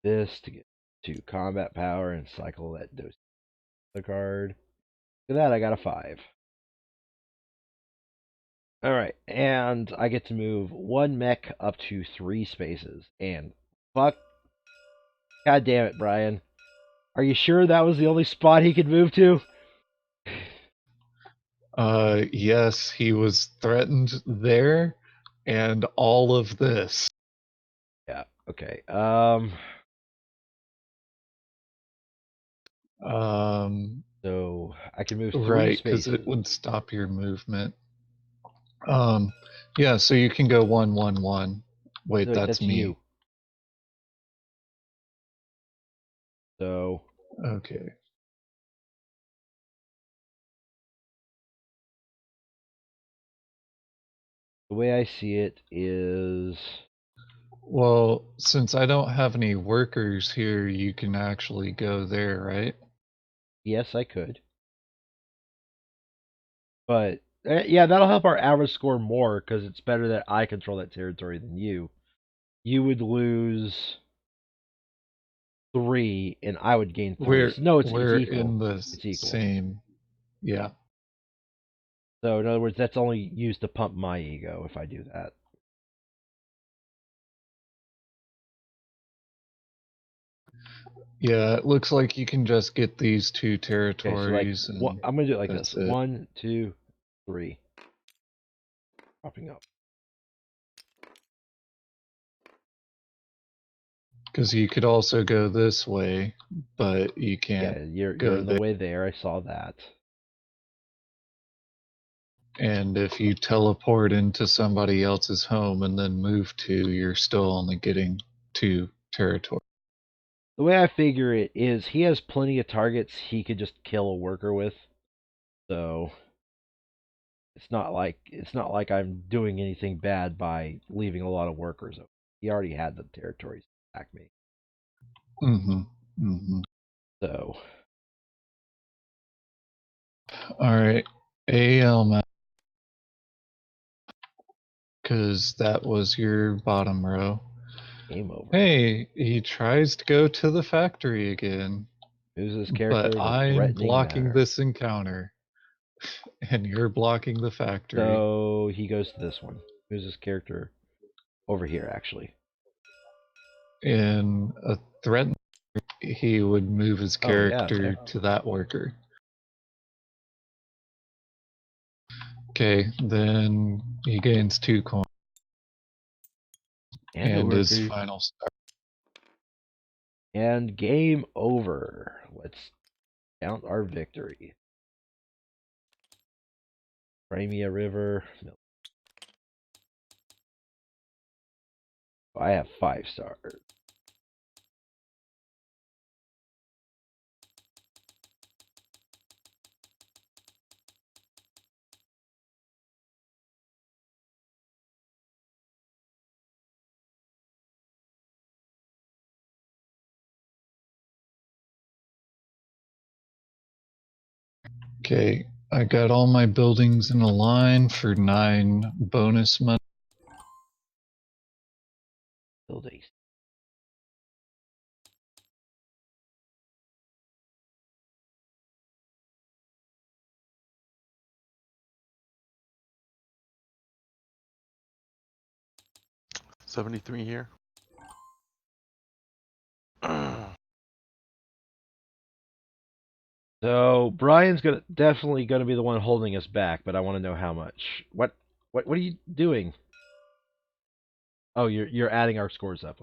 This to get to combat power and cycle that dose the card. Look at that, I got a 5. Alright, and I get to move 1 mech up to 3 spaces. And fuck. God damn it, Brian. Are you sure that was the only spot he could move to? Yes, he was threatened there, and all of this. Yeah, okay. So I can move 3 Right, spaces. because it would stop your movement. Yeah, so you can go 1, 1, 1. Wait, No, that's me. you. So Okay. the way I see it is, Well, since I don't have any workers here, you can actually go there, right? yes, I could. But yeah, that'll help our average score more because it's better that I control that territory than you. You would lose 3, and I would gain 3. We're So, no, it's we're equal. in the It's equal. same. Yeah. So in other words, that's only used to pump my ego if I do that. Yeah, it looks like you can just get these 2 Okay, so like, territories. And I'm gonna do it like that's this: it. 1, 2, 3, popping up. Because you could also go this way, but you can't Yeah, you're go in the there. way there. I saw that. And if you teleport into somebody else's home and then move to, you're still only getting 2 territory. The way I figure it is, he has plenty of targets he could just kill a worker with. So it's not like I'm doing anything bad by leaving a lot of workers. He already had the territories to attack me. Mm-hmm. Mm-hmm. So All right. AL map. because that was your bottom row. Game over. Hey, he tries to go to the factory again. Who's this But character? The I'm threatening blocking manner. this encounter. And you're blocking the factory. So he goes to this one. Who's this character? Over here, actually. In a threat, he would move his Oh, yeah, character there. to that worker. Okay, then he gains 2 coins. And And his worker. final star. And game over. Let's count our victory. Crimea River. No. I have 5 stars. Okay, I got all my buildings in a line for 9 bonus money. Buildings. $73 here. So Brian's definitely gonna be the one holding us back, but I want to know how much. What are you doing? Oh, you're adding our scores up.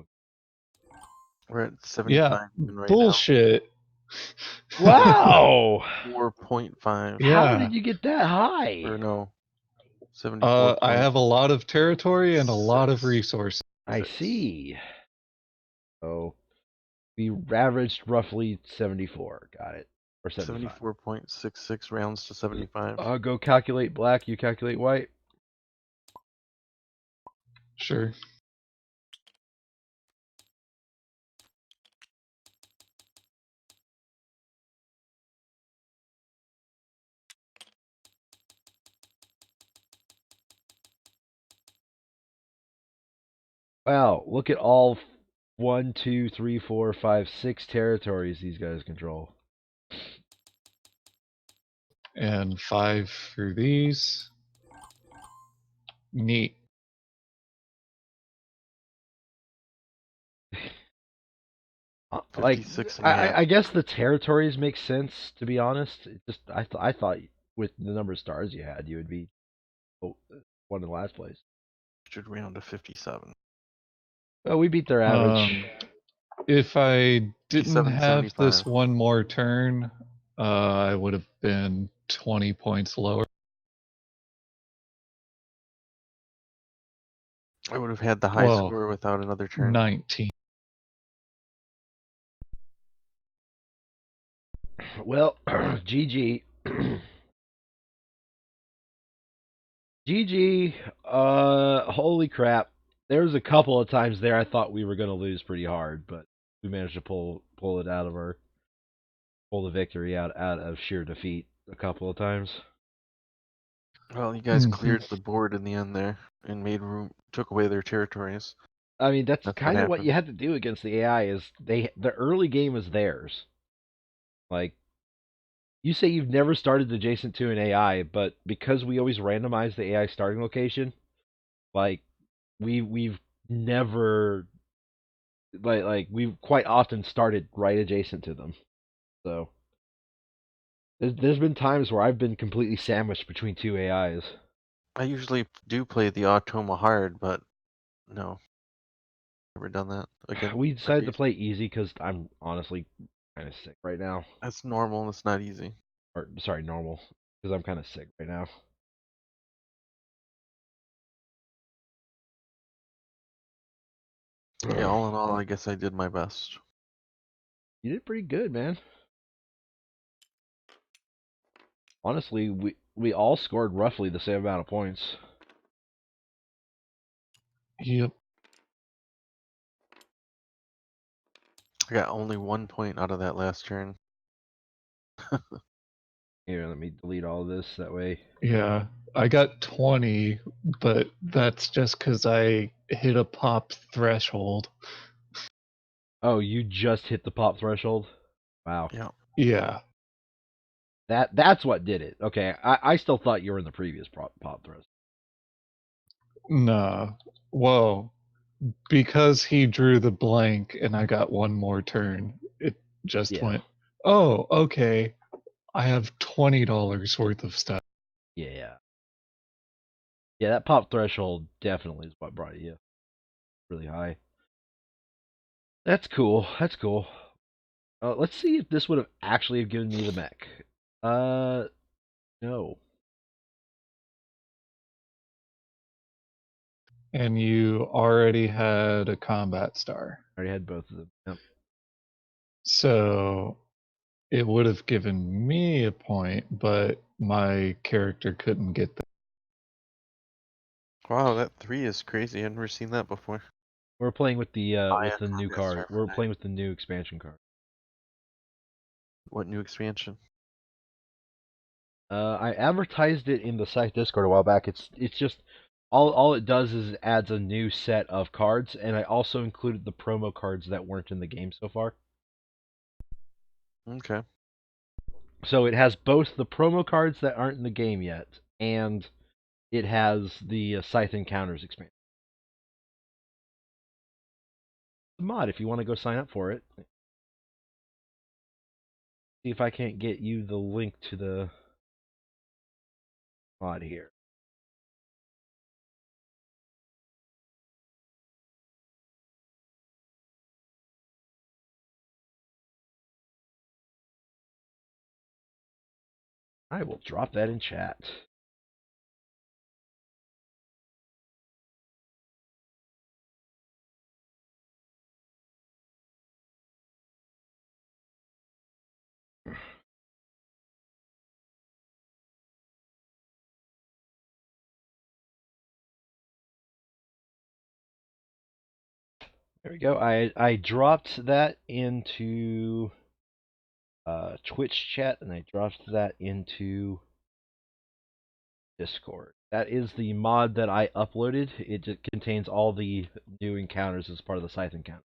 We're at 75 Yeah, even right bullshit. Wow! now. 4.5. Yeah. How did you get that high? Or no. 74. I have a lot of territory and a lot of resources. I see. Oh, we averaged roughly 74. Got it. Or 75. 74.66 rounds to 75. Go calculate black. You calculate white. Sure. Wow, look at all 1, 2, 3, 4, 5, 6 territories these guys control. And 5 for these. Neat. Like 56 and a half. I guess the territories make sense, to be honest. It just I thought with the number of stars you had, you would be one in the last place. Should round to 57. Well, we beat their average. If I didn't 57, have this 75. one more turn, I would have been 20 points lower. I would have had the high Well, score without another turn. 19. Well, GG. GG. Holy crap. There was a couple of times there I thought we were going to lose pretty hard, but we managed to pull it out of pull the victory out of sheer defeat a couple of times. Well, you guys cleared the board in the end there and made room, took away their territories. I mean, that's what kind of what you happened. had to do against the AI is the early game is theirs. Like, you say you've never started adjacent to an AI, but because we always randomize the AI starting location, like we've never like we've quite often started right adjacent to them. So there's been times where I've been completely sandwiched between 2 AIs. I usually do play the automa hard, but no. Never done that again. We decided to play easy because I'm honestly kind of sick right now. That's normal. It's not easy. Or sorry, normal, because I'm kind of sick right now. Yeah, all in all, I guess I did my best. You did pretty good, man. Honestly, we all scored roughly the same amount of points. Yep. I got only 1 point out of that last turn. Here, let me delete all this. That way. Yeah, I got 20, but that's just because I hit a pop threshold. Oh, you just hit the pop threshold? Wow. Yeah. Yeah. That's what did it. Okay, I still thought you were in the previous pop threshold. No. Whoa. Because he drew the blank and I got one more turn, it just went, oh, okay. I have $20 worth of stuff. Yeah. Yeah, that pop threshold definitely is what brought you really high. That's cool. That's cool. Let's see if this would have actually given me the mech. No. And you already had a combat star. I already had both of them. Yep. So it would have given me a point, but my character couldn't get that. Wow, that 3 is crazy. I've never seen that before. We're playing with the yeah, new combat card. star for We're 9. playing with the new expansion card. What new expansion? I advertised it in the Scythe Discord a while back. It's just all it does is it adds a new set of cards, and I also included the promo cards that weren't in the game so far. Okay. So it has both the promo cards that aren't in the game yet, and it has the Scythe Encounters expansion. The mod, if you want to go sign up for it. See if I can't get you the link to the mod here. I will drop that in chat. There we go. I dropped that into Twitch chat, and I dropped that into Discord. That is the mod that I uploaded. It just contains all the new encounters as part of the Scythe encounter.